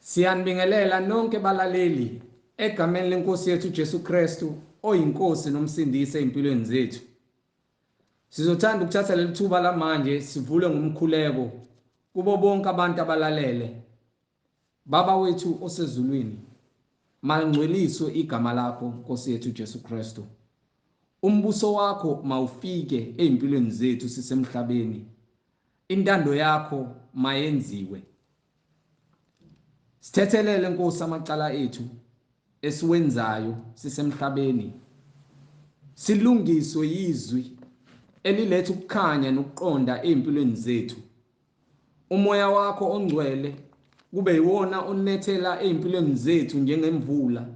Siyanibingelela nonke balaleli egameni lenkosi yethu Jesu Kristu oyinkosi nomsindisi empilweni zethu. Sizothanda ukuthatha leli thuba lamanje sivule ngomkhuleko kubo bonke abantu abalalele. Baba wethu osezulwini, mangcweliswe igama lakho Nkosi yethu Jesu Kristu. Umbuso wakho mawufike empilweni zethu sisemhlabeni. Intando yakho mayenziwe. Sithethelele Nkosi amacala ethu esiwenzayo sisemhlabeni. Silungiswe yizwi eliletha ukukhanya nokuqonda empilweni zethu. Umoya wakho ongcwele kube yiwona onethela empilweni zethu njengemvula,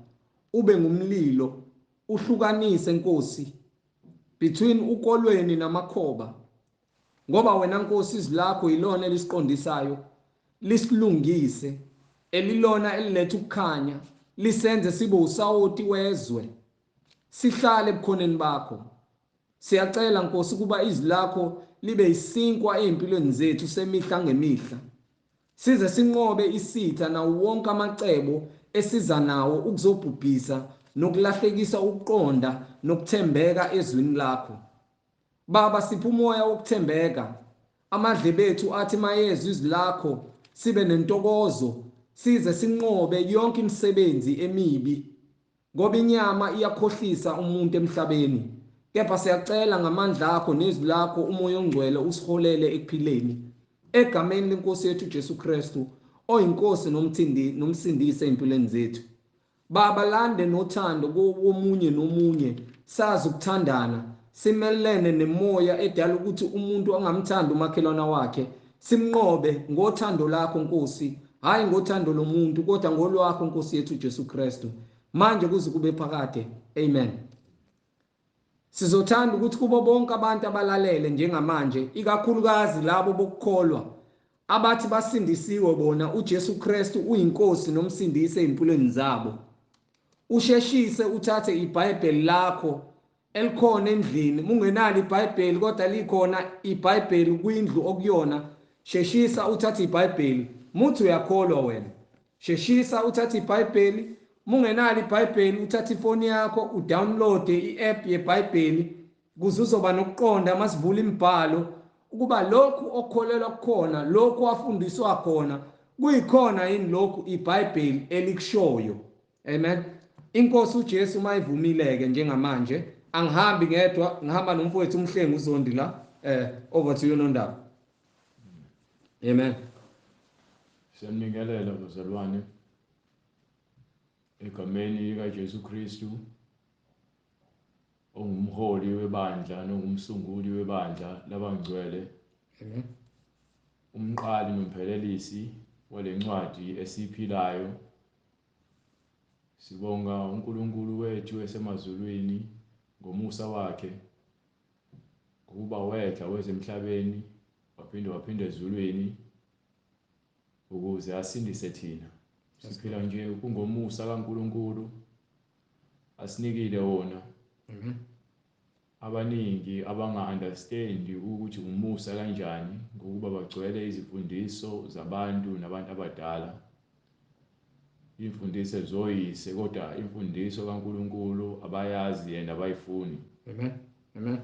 ube ngumlilo uhlukanise Nkosi between ukolweni namakhoba, ngoba wena Nkosi izwi lakho yilona elisiqondisayo, lisilungise, elilona eliletha ukukhanya, lisenze sibe usawoti wezwe, sihlale ebukhoneni bakho. Siyacela Nkosi kuba izwi lakho libe isinkwa empilweni zethu semihla ngemihla, size sinqobe isitha nawo wonke amacebo esiza nawo ukuzobhubhisa nokulahlekisa ukuqonda nokuthembeka ezwini lakho. Baba, sipha umoya wokuthembeka, amadlebe ethu athi mayezwe izwi lakho sibe nentokozo, size sinqobe yonke imisebenzi emibi, ngoba inyama iyakhohlisa umuntu emhlabeni. Kepha siyacela ngamandla akho nezwi lakho umoya ongcwele usiholele ekuphileni egameni lenkosi yethu Jesu Kristu oyinkosi nomsindisi empilweni zethu. Baba, lande nothando womunye nomunye, sazi ukuthandana, simelene nemoya edala ukuthi umuntu angamthandi umakhelwana wakhe. Simnqobe ngothando lakho Nkosi, hayi ngothando lomuntu kodwa ngolwakho Nkosi yethu Jesu Kristu, manje kuze kube phakade. Amen. Sizothanda ukuthi kubo bonke abantu abalalele njengamanje, ikakhulukazi labo bokukholwa abathi basindisiwe bona uJesu Kristu uyinkosi nomsindisi empilweni zabo, usheshise uthathe iBhayibheli lakho elikhona endlini. Mungenalo iBhayibheli kodwa likhona iBhayibheli kwindlu okuyona, sheshisa uthathe iBhayibheli. Muthi uyakholwa wena, sheshisa uthathe iBhayibheli. Mungenalo iBhayibheli uthathe ifoni yakho udownload i-app yeBhayibheli, kuze uzoba nokuqonda masivula imibhalo ukuba lokhu okukholelwa kukhona, lokhu wafundiswa khona, kuyikhona yini lokhu iBhayibheli elikushoyo. Amen. Inkosi uJesu mayivumile-ke njengamanje, angihambi ngedwa, ngihamba nomfowethu uMhlengi uZondi la. Over to you Nondaba. Amen. Siyamningelela bazalwane egameni likaJesu Kristu ongumholi webandla nongumsunguli webandla labangcwele. Amen. Umqali nomphelelisi walencwadi esiphilayo. Sibonga uNkulunkulu wethu esemazulwini ngomusa wakhe, kuba wetha wezemhlabeni waphinda ezulwini ukuze asindise thina. Siphila nje kungomusa kaNkulunkulu asinikile wona. Abaningi abanga-understand ukuthi umusa kanjani ngokuba bagcwele izimfundiso zabantu nabantu abadala, imfundiso zoyise, kodwa imfundiso kaNkulunkulu abayazi yena abayifuni. Amen. Amen.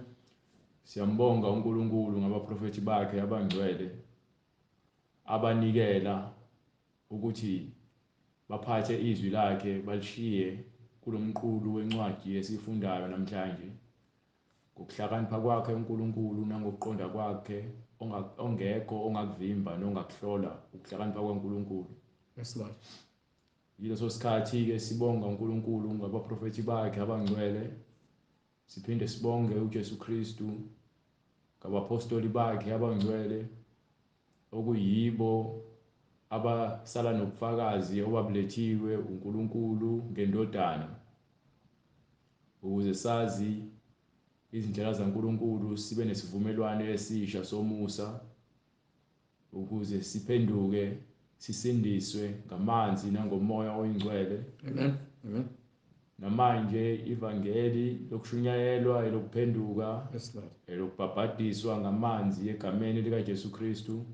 Siyambonga uNkulunkulu ngabaprofeti bakhe abangcwele abanikela ukuthi baphathe izwi lakhe balishiye kulomqulu wencwadi esifundayo namhlanje, ngokuhlakanipha kwakhe uNkulunkulu nangokuqonda kwakhe ongekho ongakuvimba nongakuhlola ukuhlakanipha kwaNkulunkulu. Yes Lord. Yileso sikhathi-ke sibonga uNkulunkulu ngabaprofeti bakhe abangcwele, siphinde sibonge uJesu Kristu ngabapostoli bakhe abangcwele okuyibo abasala nobufakazi obabulethiwe uNkulunkulu ngendodana, ukuze sazi izindlela zaNkulunkulu, sibe nesivumelwano esisha somusa, ukuze siphenduke sisindiswe ngamanzi nangomoya oyingcwele. Amen. Amen. Namanje ivangeli lokushunyayelwa elokuphenduka, Yes Lord, elokubhabhadiswa ngamanzi egameni likaJesu Kristu,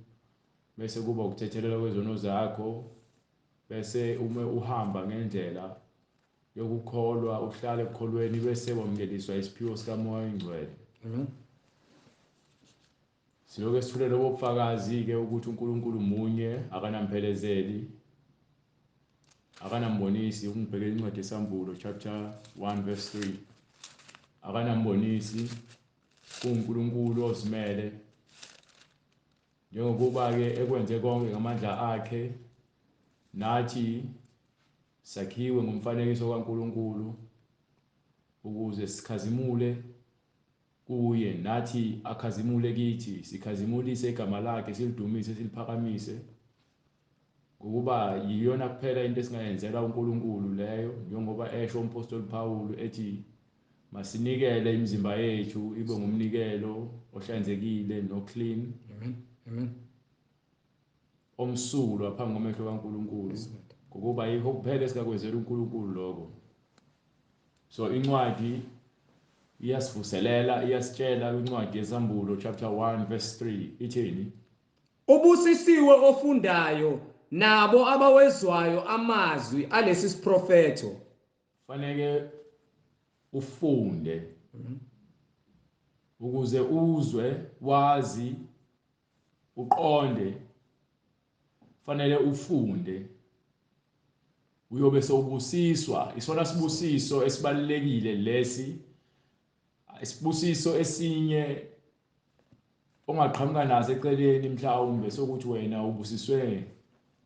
bese kuba ukuthethelela kwezono zakho bese uma uhamba ngendlela yokukholwa uhlale ekukholweni bese wamngeliswa isiphiwo sikamoya oyingcwele. Amen. Siloke sithule lobo bufakazi ke ukuthi uNkulunkulu munye akanamphelekezeli akanambonisi. Ungibheke incwadi yesambulo chapter 1 verse 3. Akanambonisi, kuNkulunkulu ozimele njengokuba ke ekwenze konke ngamandla akhe, nathi sakhiwe ngomfanekiso kaNkulunkulu ukuze sikhazimule kuye, nathi akhazimule kithi, sikhazimulise igama lakhe, silidumise, siliphakamise, ngokuba yiyona kuphela into esingayenzela uNkulunkulu leyo, njengoba esho umpostoli Paul ethi masinikele imizimba yethu ibe ngumnikelo ohlanzekile no clean. Amen. Amen. Omsulwa phambi komehlo kaNkulunkulu, ngokuba yikho kuphela esikakwenzela uNkulunkulu lokho. So incwadi iyasivuselela, iyasitshela kwincwadi yesambulo chapter 1 verse 3 ithini? Ubusisiwe ofundayo nabo abawezwayo amazwi alesi siprofetho. Fanele ufunde ukuze uzwe, wazi, uqonde. Fanele ufunde uyobe sowubusiswa. Isona sibusiso esibalekile lesi, isibusiso esinye ongaqhamuka naso eceleni mhlawumbe sokuthi wena ubusiswe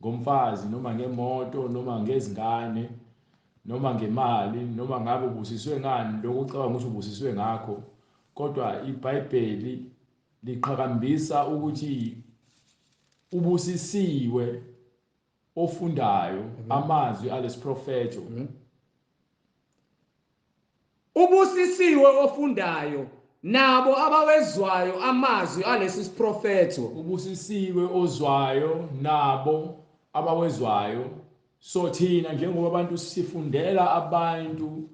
ngomfazi noma ngemoto noma ngezingane noma ngemali noma ngabe ubusiswe ngani lokho ucabanga ukuthi ubusiswe ngakho. Kodwa iBhayibheli liqhakambisa ukuthi ubusisiwe ofundayo amazwi alesiprofetho. Ubusisiwe ofundayo nabo abawezwayo amazwi alesi siprofetho. Ubusisiwe ozwayo nabo abawezwayo. So thina njengoba abantu sifundela abantu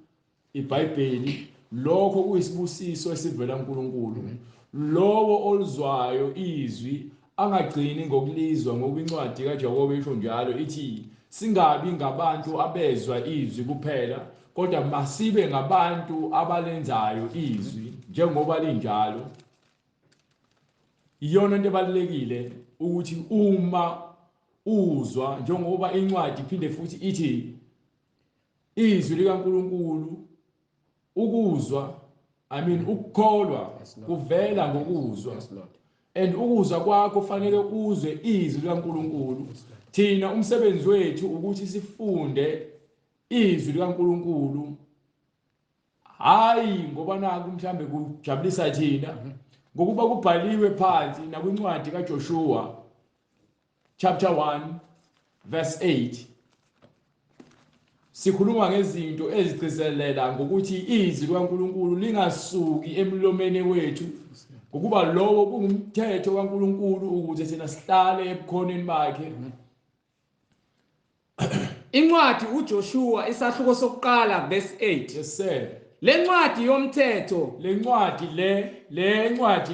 iBhayibheli, lokho kuyisibusiso esivela kuNkulunkulu. Lowo oluzwayo izwi angagcini ngokulizwa, ngoba incwadi kaJakobe isho njalo ithi singabi ngabantu abezwa izwi kuphela, kodwa masibe ngabantu abalenzayo izwi njengoba linjalo. Iyona into ebalekile ukuthi uma uzwa, njengoba incwadi iphinde futhi ithi izwi likaNkulunkulu, ukuzwa, ukukholwa kuvela ngokuzwa. And ukuzwa kwakho fanele uzwe izwi likaNkulunkulu. Thina umsebenzi wethu ukuthi sifunde izwi likaNkulunkulu, hayi ngoba naku mhlambe kujabulisa thina, ngokuba kubhaliwe phansi nakwincwadi kaJoshua chapter 1 verse 8. Sikhuluma ngezinto ezigcizelela ngokuthi izwi likaNkulunkulu lingasuki emlomeni wethu, ngokuba lowo kungumthetho kaNkulunkulu ukuze thina sihlale ebukhoneni bakhe. Incwadi uJoshua isahluko sokuqala verse 8. Yes sir. Le ncwadi yomthetho, Le ncwadi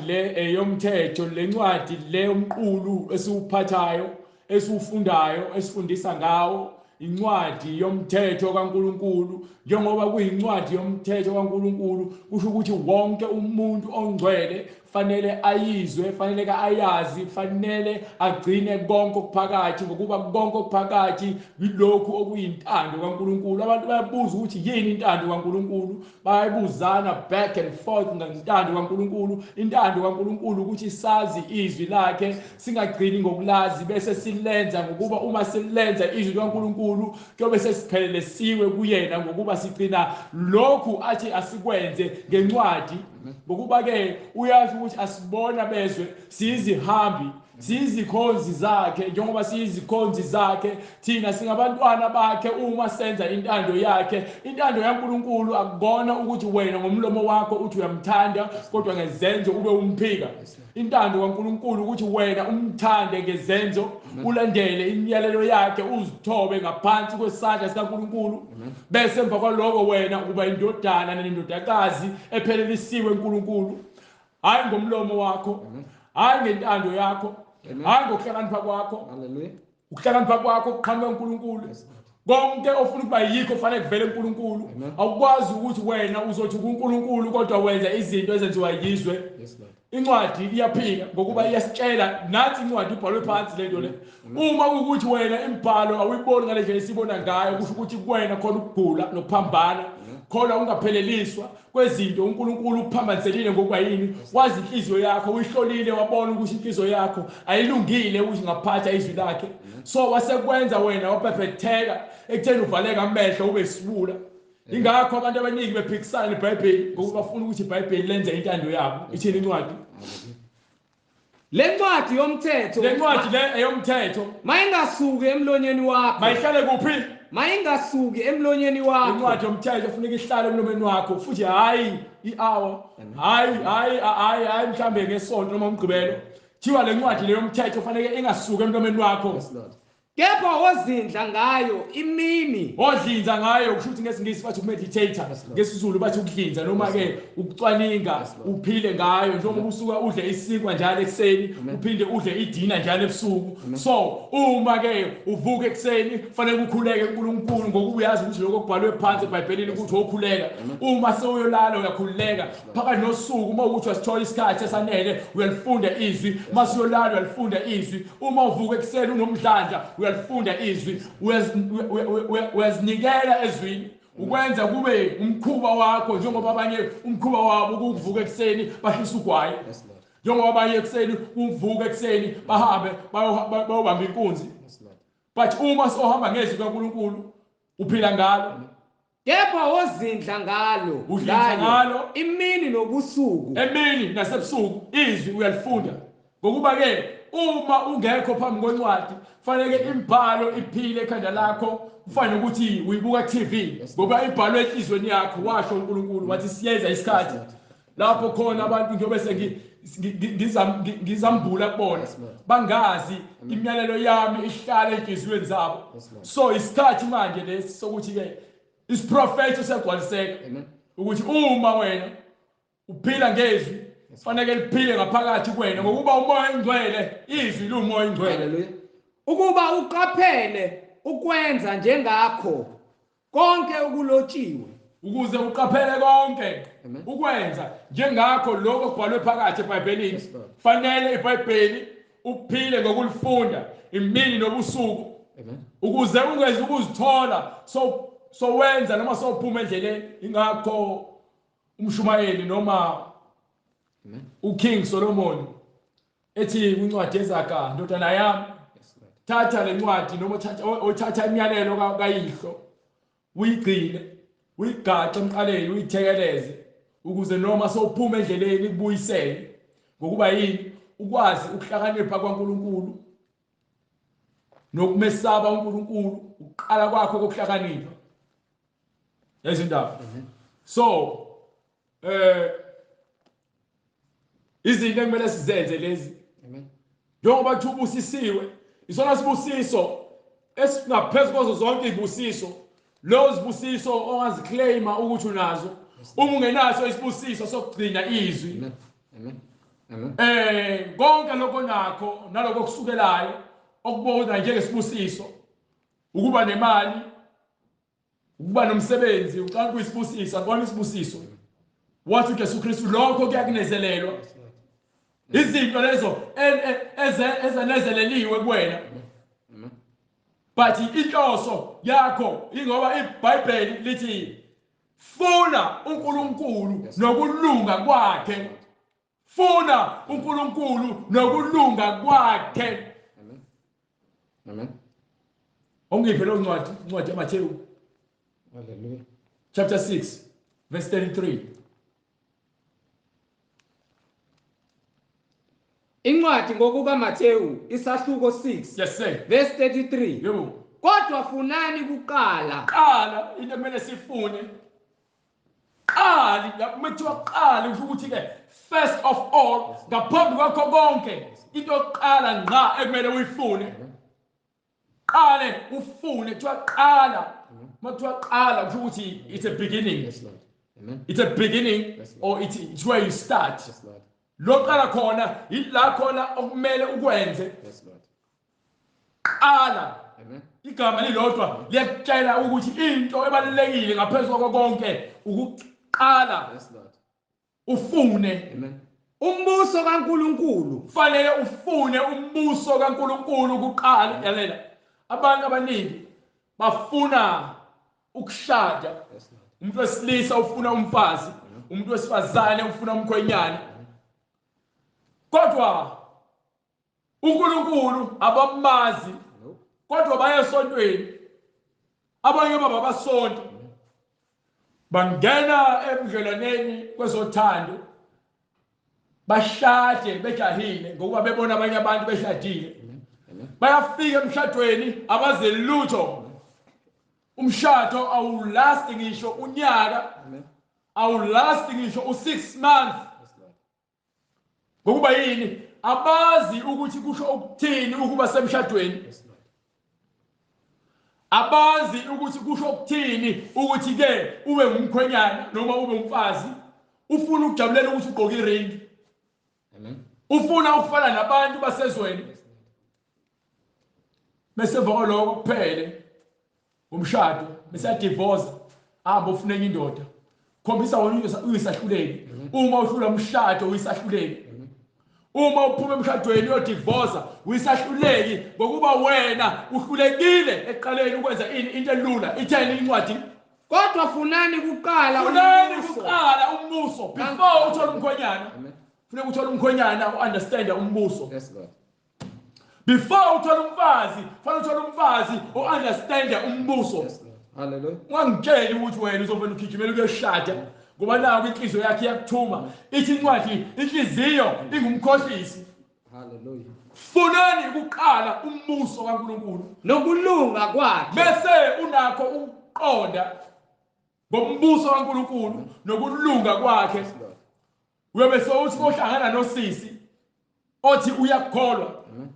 le eyomthetho, le ncwadi le umqulu esiwuphathayo, esiwufundayo, esifundisa ngawo, incwadi yomthetho kaNkulunkulu. Njengoba kuyincwadi yomthetho kaNkulunkulu, kusho ukuthi wonke umuntu ongcwele fanele ayizwe, fanele ayazi, fanele agcine konke okuphakathi, ngokuba konke okuphakathi yilokhu okuyintando kaNkulunkulu. Abantu bayabuza ukuthi yini intando kaNkulunkulu, bayibuzana back and forth ngentando kaNkulunkulu. Intando kaNkulunkulu ukuthi sazi izwi lakhe, singagcini ngokulazi bese silenza, ngokuba uma silenza izwi likaNkulunkulu kuyobe sesiphelelesiwe kuyena, ngokuba sigcina lokhu athi asikwenze ngencwadi. Ngokuba ke uyazi ukuthi asibona bezwe siyizihambi, siyizikhonzi zakhe. Njengoba siyizikhonzi zakhe, thina singabantwana bakhe uma senza intando yakhe. Intando kaNkulunkulu akubona ukuthi wena ngomlomo wakho uthi uyamthanda kodwa ngezenzo ube umphika. Intando kaNkulunkulu ukuthi wena umthande ngezenzo, ulandele imiyalelo yakhe, uzithobe ngaphansi kwesandla sikaNkulunkulu. Bese emva kwaloko wena uba indodana nendodakazi ephelelisiwe uNkulunkulu, hayi ngomlomo wakho, hayi ngentando yakho, hayi ngokuhlakanipha kwakho. Hallelujah. ukuhlakanipha kwakho kuqhamuka kuNkulunkulu. Konke ofuna ukuba yikho kufanele kuvele kuNkulunkulu. Awukwazi ukuthi wena uzothi kuNkulunkulu kodwa wenza izinto ezenziwa yizwe. Incwadi iyaphika ngokuba iyasitshela nathi incwadi ibhalwe phansi lento le. Uma ukuthi wena imibhalo awuyiboni ngale ndlela esibona ngayo kusho ukuthi kuwena khona ukugula nokuphambana. Khona ungapheleliswa kwezinto uNkulunkulu ukuphambanselile ngokuba yini wazi inhliziyo yakho uyihlolile wabona ukuthi inhliziyo yakho ayilungile ukuthi ngaphatha izwi lakhe. So wasekwenza wena waphepheteka ekutheni uvaleka amehlo ube isibula. Ingakho abantu abaningi bephikisana neBhayibheli ngoba bafuna ukuthi iBhayibheli lenze intando yabo. Ithini incwadi? Le ncwadi yomthetho, Le ncwadi le eyomthetho mayingasuki emlonyeni wakho, mayihlale kuphi? mayingasuki emlonyeni wakho. Incwadi yomthetho kufanele ihlale emlomeni wakho futhi hayi i-hour, hayi mhlambe ngesonto noma umgqibelo. Thiwa le ncwadi le yomthetho kufanele ingasuki emlomeni wakho. Kepha ozindla ngayo imini, odlinza ngayo kusho ukuthi ngesingisi bathi ukumeditator, ngesizulu bathi ukudlinza noma ke ukucwaninga, uphile ngayo njengoba usuka udle isinkwa njalo ekseni uphinde udle idina njalo ebusuku. So uma ke uvuka ekseni kufanele ukhuleke kuNkulunkulu ngokuba uyazi ukuthi lokho kubhalwe phansi eBhayibhelini ukuthi wokhuleka. Uma sewuyolala uyakhuleka phakathi nosuku. Uma ukuthi wasithola isikhathi esanele uyalifunda izwi, mase uyolala uyalifunda izwi. Uma uvuka ekseni unomdlandla uyalifunda izwi, uyazinikela ezwini ukwenza kube umkhuba wakho njengoba abanye umkhuba wabo ukuvuka ekseni bahlisa ugwayi. Njengoba abanye ekseni uvuka ekseni bahambe bayobamba inkunzi. But uma sohamba ngezwi kaNkulunkulu uphila ngalo. Kepha ozindla ngalo, udlinza ngalo imini nobusuku, emini nasebusuku izwi uyalifunda. Ngokuba ke uma ungekho phambi kwencwadi fanele imibhalo iphile ekhanda lakho. Kufanele ukuthi uyibuka TV ngoba ibhalwe enhlizweni yakho. Washo uNkulunkulu wathi siyeza isikhathi lapho khona abantu ngiyobe ngizambula kubona bangazi imiyalelo yami ihlala enhlizweni zabo. So isikhathi manje lesi sokuthi ke isiprofethi segcwaliseka ukuthi uma wena uphila ngezwi fanele liphile ngaphakathi kuwena ngokuba umoya engcwele izwi lumoya engcwele. Ukuba uqaphele ukwenza njengakho konke ukulotshiwe, ukuze uqaphele konke ukwenza njengakho lokho kubhalwe phakathi eBhayibhelini. Fanele iBhayibheli uphile ngokulifunda imini nobusuku ukuze ungezi ukuzithola so wenza noma sophuma endleleni. Ingakho umshumayeli noma uKing Solomon ethi kwincwadi yeZaga, ndodana yami thatha le ncwadi noma othatha imiyalelo kayihlo uyigcine uyigaxe emqaleni uyithekeleze ukuze noma sowuphuma endleleni kubuyisele. Ngokuba yini? Ukwazi ukuhlakanipha kwaNkulunkulu nokumesaba uNkulunkulu ukuqala kwakho kokuhlakanipha ezindaba. So izinto ekumele sizenze lezi njengoba kuthi ubusisiwe isona sibusiso esingaphezu kwazo zonke izibusiso. Lo zibusiso ongaziclaima ukuthi unazo. Uma ungenaso isibusiso sokugcina izwi, konke lokho nakho naloko kusukelayo okubona njengesibusiso, ukuba nemali, ukuba nomsebenzi, uqala kuyisibusiso, akubona isibusiso. Wathi uJesu Kristu lokho kuyakunezelelwa. Izinto lezo ezenezeleliwe kuwena. But inhloso yakho ingoba iBhayibheli lithi funa uNkulunkulu nokulunga kwakhe. Funa uNkulunkulu nokulunga kwakhe. Amen. Ongiphe lo ncwadi yaMathewu. Hallelujah. Chapter 6 verse 33. Incwadi ngokukaMathewu isahluko 6. Yes sir. Verse 33. Yebo. Kodwa funani kuqala. Qala into emele sifune. Qali lapho qala usho ukuthi ke first of all ngaphambi kwakho konke into yokuqala ngqa ekumele uyifune. Qale ufune kuthiwa qala. Makuthiwa qala usho ukuthi it's a beginning. Yes Lord. Amen. It's a beginning or it's where you start. Yes Lord. Loqala khona ila khona okumele ukwenze. Yes Lord. ukuqala. Amen. Igama lilodwa liyakutshela ukuthi into ebalulekile ngaphezulu kwakho konke ukuqala. Yes, Lord. Ufune. Amen. Umbuso kaNkulunkulu. Kufanele ufune umbuso kaNkulunkulu kuqala. Yalela. Abantu abaningi bafuna ukushada. Yes, Lord. Umuntu wesilisa ufuna umfazi, umuntu wesifazane ufuna umkhwenyana. Kodwa uNkulunkulu abamazi, kodwa baya esontweni. Abanye baba basonto bangena ebudlelwaneni kwezothando, bashade bejahile ngokuba bebona abanye abantu beshadile. Bayafika emshadweni abaze lutho. Umshado awulast ngisho unyaka, awulast ngisho u6 months. Ngokuba yini? Abazi ukuthi kusho ukuthini ukuba semshadweni. Abazi ukuthi kusho ukuthini ukuthi ke ube ngumkhwenyana noma ube umfazi. Ufuna ukujabulela ukuthi ugqoke iring. Amen. Ufuna ukufana nabantu basezweni. Bese volo kuphele umshado, bese divorce, ahamba ufuna enye indoda. Khombisa wona uyisahluleki. Uma uhlula umshado uyisahluleki. Uma uphuma emshadweni uyodivorce uyisahluleki ngokuba wena uhlulekile eqaleni ukwenza into elula. Itheni incwadi? Kodwa funani kuqala umbuso before uthola umkhwenyana. Funeka uthola umkhwenyana uunderstand umbuso. Yes, Lord. Before uthola umfazi, fanele uthola umfazi uunderstand umbuso. Yes, Lord. Hallelujah. Ungangitsheli ukuthi wena uzovela ugijimela ukuyashada ngoba nawo inhliziyo yakhe iyakuthuma. Ithi incwadi inhliziyo ingumkhohlisi. Hallelujah. Funani kuqala umbuso kaNkulunkulu Nokulunga kwakhe. bese unakho ukuqonda ngombuso kaNkulunkulu nokulunga kwakhe. Yes, Lord. Uyobe sowuthi kohlangana nosisi othi uyakholwa. Amen.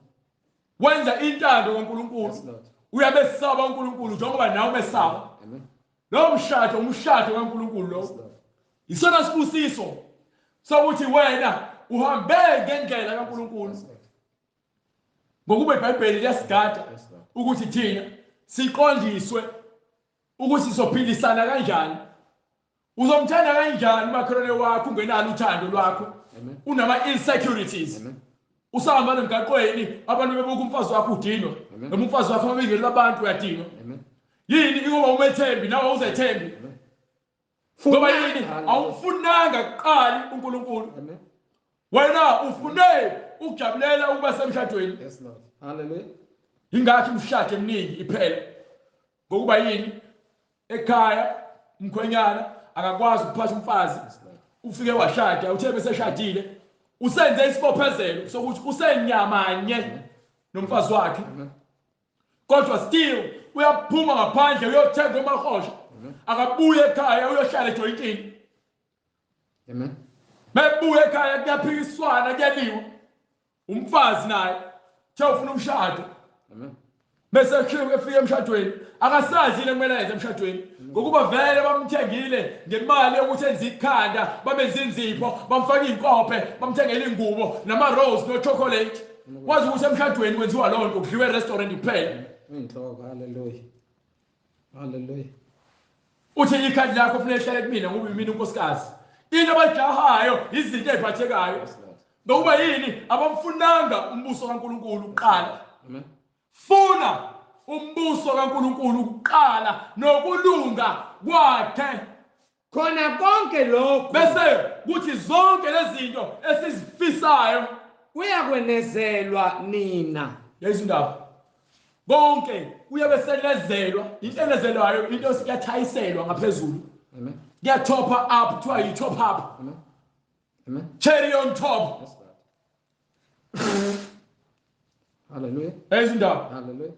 Wenza intando kaNkulunkulu. Yes, Lord. Uyabesaba uNkulunkulu njengoba nawe umesaba. Amen. Lo mshado umshado kaNkulunkulu Yes, lo. Lord. Isona sibusiso sokuthi wena uhambe ngendlela kaNkulunkulu. Yes, Lord. Ngokuba iBhayibheli liyasigada Yes, Lord. ukuthi thina siqondiswe ukuthi sophilisana kanjani. Uzomthanda kanjani umakhelwane wakho ungenalo uthando lwakho? Amen. Unama insecurities. Amen. Usahamba emgaqweni abantu bebuka umfazi wakho udinwa. Noma umfazi wakho mabingeli labantu uyadinwa. Amen. Yini ngoba umethembi nawe uzethembi. Ngoba yini awufunanga kuqala uNkulunkulu. Amen. Wena ufune ukujabulela ukuba semshadweni. Yes, Lord. Hallelujah. Ingakho imshado eminingi iphela. Ngokuba yini? Ekhaya umkhwenyana akakwazi ukuphatha umfazi. Ufike washada, uthe bese shadile. Usenze isibophezelo sokuthi usenyamanye nomfazi wakhe. Kodwa still uyaphuma ngaphandle uyothenga amahosha. Akabuye ekhaya uyohlala ejoyintini. Amen. Mebuye ekhaya kuyaphikiswana kuyaliwa. Umfazi naye uthe ufuna umshado. Amen. Bese efika emshadweni akasazi ile kumele enze emshadweni ngokuba vele bamthengile ngemali yokuthi enze ikhanda babenza inzipho bamfaka inkophe bamthengele ingubo nama rose no chocolate wazi ukuthi emshadweni kwenziwa lonto kudliwe restaurant kuphela. Inhloko. Hallelujah. Hallelujah. Uthi ikhadi lakho kufanele lihlale kumina ngoba yimina unkosikazi. Into abajahayo izinto eziphathekayo. Yes, Lord. Ngokuba yini abamfunanga umbuso kaNkulunkulu uqala. Amen. Funa umbuso kaNkulunkulu uqala nokulunga kwakhe. Khona konke lokho Bese kuthi zonke lezi zinto esizifisayo kuyakwenezelwa nina. lezindaba konke kuyabe selezelwa. Into elezelwayo into esiyathayiselwa ngaphezulu. Amen. Kuyatop up kuthiwa yi-top up. Amen. Amen. Cherry on top. Yes, Lord. Hallelujah. Lezindaba Hallelujah.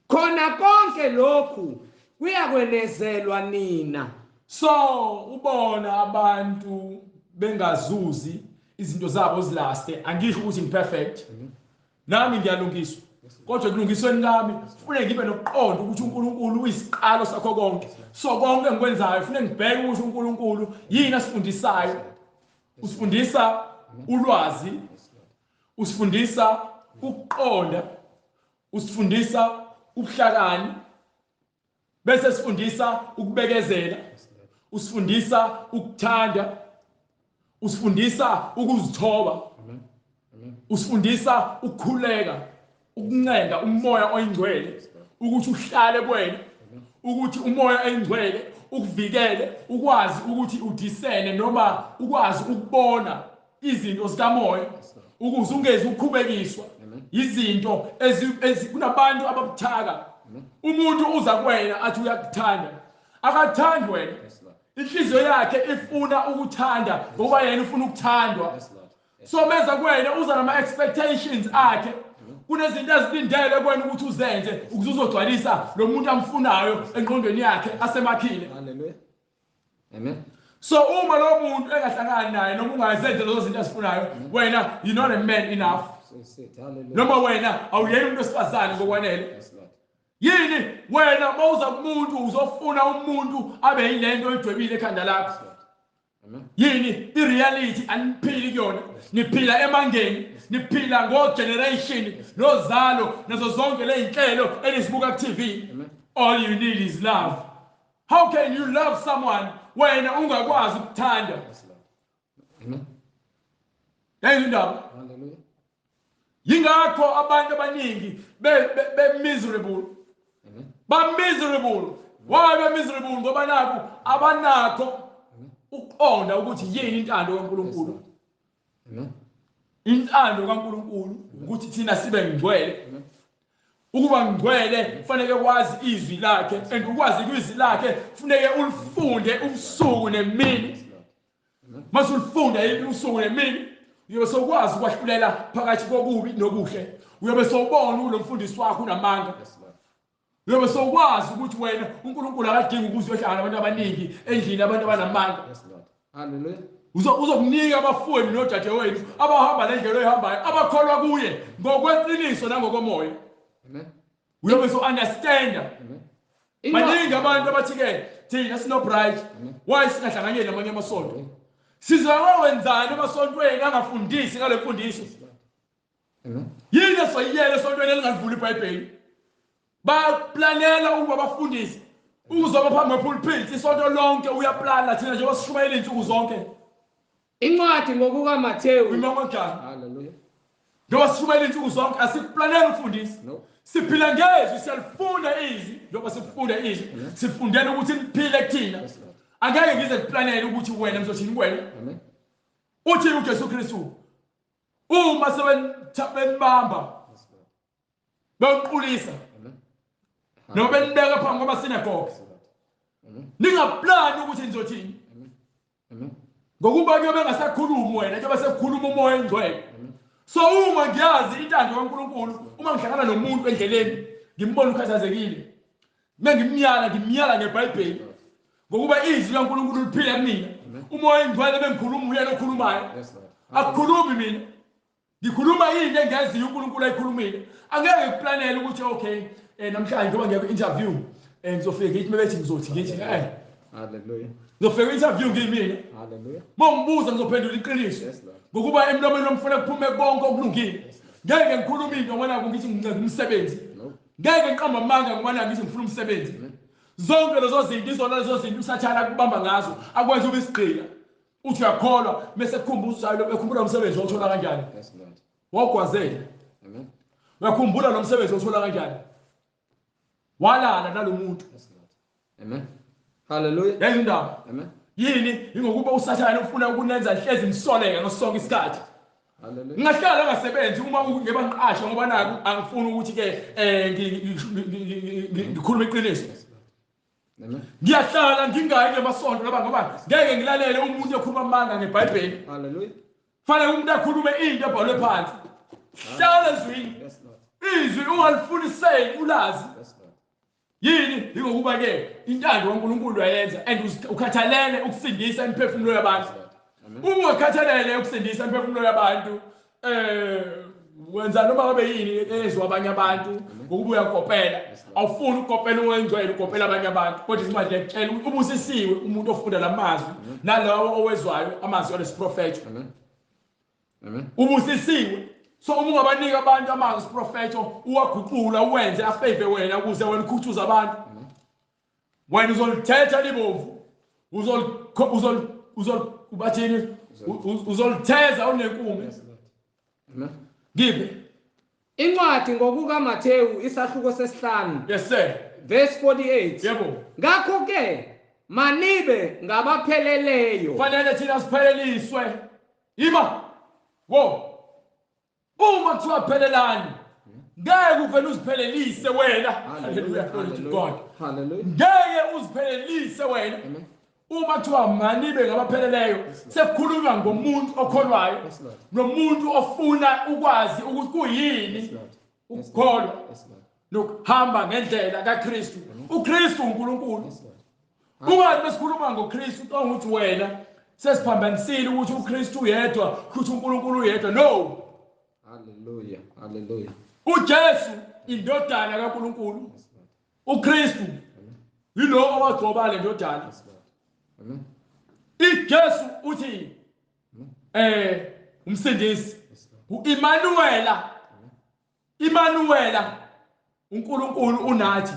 Khona konke lokhu kuyakwenezelwa nina. so ubona abantu bengazuzi izinto zabo zilaste. Angisho ukuthi ngiperfect. Nami ngiyalungiswa. Kodwa kulungisweni lami kufanele ngibe nokuqonda ukuthi uNkulunkulu uyisiqalo sakho konke. So konke engikwenzayo kufanele ngibheke ukuthi uNkulunkulu yini asifundisayo. Usifundisa ulwazi. Usifundisa ukuqonda usifundisa ubuhlakani, bese sifundisa ukubekezela, usifundisa ukuthanda, usifundisa ukuzithoba, usifundisa ukukhuleka, ukuncenga umoya oyingcwele ukuthi uhlale kuwena, ukuthi umoya oyingcwele ukuvikele, ukwazi ukuthi udisene noma ukwazi ukubona izinto zikamoya, ukuze ungezi ukukhubekiswa izinto kunabantu ababuthaka. Umuntu uza kuwena athi uyakuthanda, akathandi wena. Inhliziyo yakhe ifuna ukuthanda ngoba yena ufuna ukuthandwa. So meza kuwena uza nama expectations akhe, kunezinto ezilindele kuwena ukuthi uzenze ukuze uzogcwalisa lo muntu amfunayo engqondweni yakhe asemakhile. Hallelujah. Amen. So uma lo muntu engahlangani naye noma ungazenze lezo zinto asifunayo, wena you're not a man enough. Noma wena awuyena umuntu wesifazane ngokwanele. Yini wena mawuza kumuntu uzofuna umuntu abe yilento oyidwebile ekhanda lakho. Yini ireality aniphili kuyona, niphila emangeni, niphila ngo-generation nozalo nazo zonke le zinhlelo enisibuka ku-TV. All you need is love. How can you love someone wena ungakwazi ukuthanda? Yayindaba. Hallelujah. Yingakho abantu abaningi be miserable. Ba miserable. Why be miserable? Ngoba nakho abanakho ukuqonda ukuthi yini intando kaNkulunkulu. Intando kaNkulunkulu ukuthi thina sibe ngcwele. Ukuba ngcwele kufanele wazi izwi lakhe, and ukwazi izwi lakhe kufanele ulifunde ubusuku nemini. Mase ulifunda ubusuku nemini, uyobe sokwazi ukwahlulela phakathi kokubi nokuhle. Uyobe sokubona lo mfundisi wakho unamanga. Uyobe sokwazi ukuthi wena uNkulunkulu akadingi ukuze uyohlangana nabantu abaningi endlini abantu abanamanga. Hallelujah. Uzokunika abafowenu nodadewenu abahamba lendlela oyihambayo, abakholwa kuye ngokweqiniso nangokomoya. Amen. Uyobe so understand. Baningi abantu abathi ke thina sino bright, why singahlanganyeli namanye amasonto? Sizwa wenzani emasontweni angafundisi ngale mfundiso? Yini esoyiyele esontweni elingavuli iBhayibheli? Baplanela ukuba bafundise ukuzoba phambi kwepulpit isonto lonke, uyaplana thina njengoba sishumayela insuku zonke. Incwadi ngokuka Mateyu. Uyibona kanjani? Hallelujah. Njengoba sishumayela insuku zonke asiplanela ukufundisa. No. Siphila ngezwi, siyalifunda izwi, njengoba sifunda izwi, sifundela ukuthi liphile kuthina. Angeke ngize ngiplanele ukuthi wena mzothini kuwena. Amen. Uthi uJesu Kristu uma sebenibamba bawuqulisa noma benibeka phambi kwamasinagoge, ningaplani ukuthi nizothini. Ngokuba kuyobe ngasakhulumi wena, njengoba sekukhuluma umoya engcwele. So uma ngiyazi intando kaNkulunkulu, uma ngihlangana nomuntu endleleni ngimbona ukhathazekile, ngimyala ngeBhayibheli, ngokuba izwi kaNkulunkulu liphila kumina. Umoya engcwele bengikhuluma uyena okhulumayo. Akukhulumi mina, ngikhuluma into engiyaziyo uNkulunkulu ayikhulumile. Angeke ngiplanele ukuthi okay namhlanje ngoba ngiya ku-interview ngizofika ngithi mebethi ngizothi ngithi Hallelujah. ngizofika ku-interview ngiyimina. Hallelujah. Mongibuza ngizophendula iqiniso. Ngokuba emlomeni womfuna kuphume konke okulungile. Ngeke ngikhuluma into ngoba nako ngithi ngincela umsebenzi. Ngeke ngiqamba amanga ngoba nako ngithi ngifuna umsebenzi. Zonke lezo zinto izona lezo zinto usathana kubamba ngazo akwenza ube isigqila. Uthi uyakholwa bese kukhumbuza ekhumbula umsebenzi othola kanjani. Yes, Lord. Wagwazela. Amen. Uyakhumbula lo msebenzi othola kanjani. Walala nalomuntu. Yes, Lord. Amen. Hallelujah. Yazi indaba. Amen. Yini ingokuba usathana ufuna ukunenza hlezi nisoleke ngasonke isikhathi. Hallelujah. Ngahlala ngasebenzi uma ngebangiqasha ngoba naku angifuni ukuthi ke ngikhuluma iqiniso. Amen. Ngiyahlala ngingayi emasonto laba ngoba ngeke ngilalele umuntu ekhuluma amanga ngeBhayibheli. Hallelujah. Fanele umuntu akhulume into ebhalwe phansi. Hlala ezwini. Yes, Lord. Izwi ungalifundiseki ulazi. Yes, Lord. Yini ingokuba ke intando kaNkulunkulu uyayenza and ukhathalele ukusindisa imiphefumulo yabantu. Uma ukhathalele ukusindisa imiphefumulo yabantu wenza noma ngabe yini ezwe abanye abantu ngokuba uyakopela. Awufuni ukopela ongcwele ukopela abanye abantu, kodwa incwadi yakutshela ukuthi ubusisiwe umuntu ofunda lamazwi nalawo owezwayo amazwi alesiprofethi. Amen. Amen. Ubusisiwe. So uma ungabanika abantu amazwi profeto uwaguqula uwenze afave wena ukuze wena ukhuthuza abantu. Wena uzolithetha libomvu. Uzolitheza unenkume. Give. Incwadi ngokukaMathewu isahluko sesihlanu. Yes sir. Verse 48. Yebo. Ngakho ke manibe ngabapheleleyo. Fanele thina sipheleliswe. Yima. Wo. Uma kuthiwa phelelani. Ngeke uvele uziphelelise wena. Hallelujah. Glory to God. Hallelujah. Ngeke uziphelelise wena. Uma kuthiwa manibe ngabapheleleyo sekukhulunywa ngomuntu okholwayo nomuntu ofuna ukwazi ukuthi kuyini ukukholwa nokuhamba ngendlela kaKristu. uKristu uNkulunkulu. Uma besikhuluma ngoKristu ukuthi wena sesiphambanisile ukuthi uKristu uyedwa ukuthi uNkulunkulu uyedwa. No. Hallelujah. Hallelujah. uJesu indodana kaNkulunkulu. uKristu yilo owagcoba le ndodana. iJesu uthi umsindisi Immanuela uNkulunkulu unathi.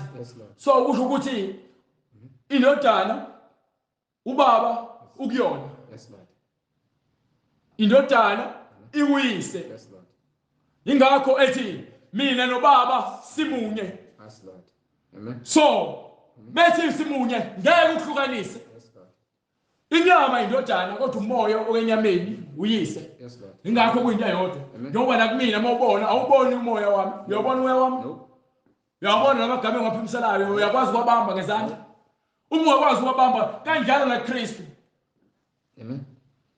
So kusho ukuthi indodana ubaba ukuyona. Indodana iwuyise. Ingakho ethi mina nobaba simunye. So bethi simunye ngeke ukuhlukanise. Inyama indodana kodwa umoya okenyameni uyise. Ingakho kuyinto eyodwa. Njengoba nakumina mawubona awuboni umoya wami. Uyabona umoya wami? Uyabona namagabe ngaphimiselayo uyakwazi ukubamba ngezandla. Uma ungakwazi ukubamba kanjalo naKristu. Amen.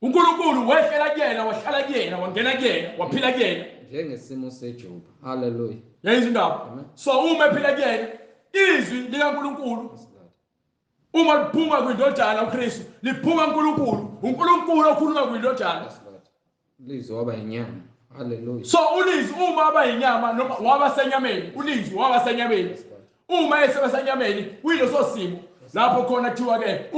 uNkulunkulu wehlela kuyena wahlala kuyena wangena kuyena waphila kuyena. Njengesimo seJob. Hallelujah. Yayizwa indaba. So uma ephila kuyena izwi likaNkulunkulu uma liphuma kwindodana uKristu liphuma kuNkulunkulu. uNkulunkulu okhuluma kwindodana. Lizwi waba inyama. Hallelujah. So ulizwi uma aba inyama noma waba senyameni ulizwi waba senyameni. Uma esebesenyameni kuyileso simo lapho khona kuthiwa ke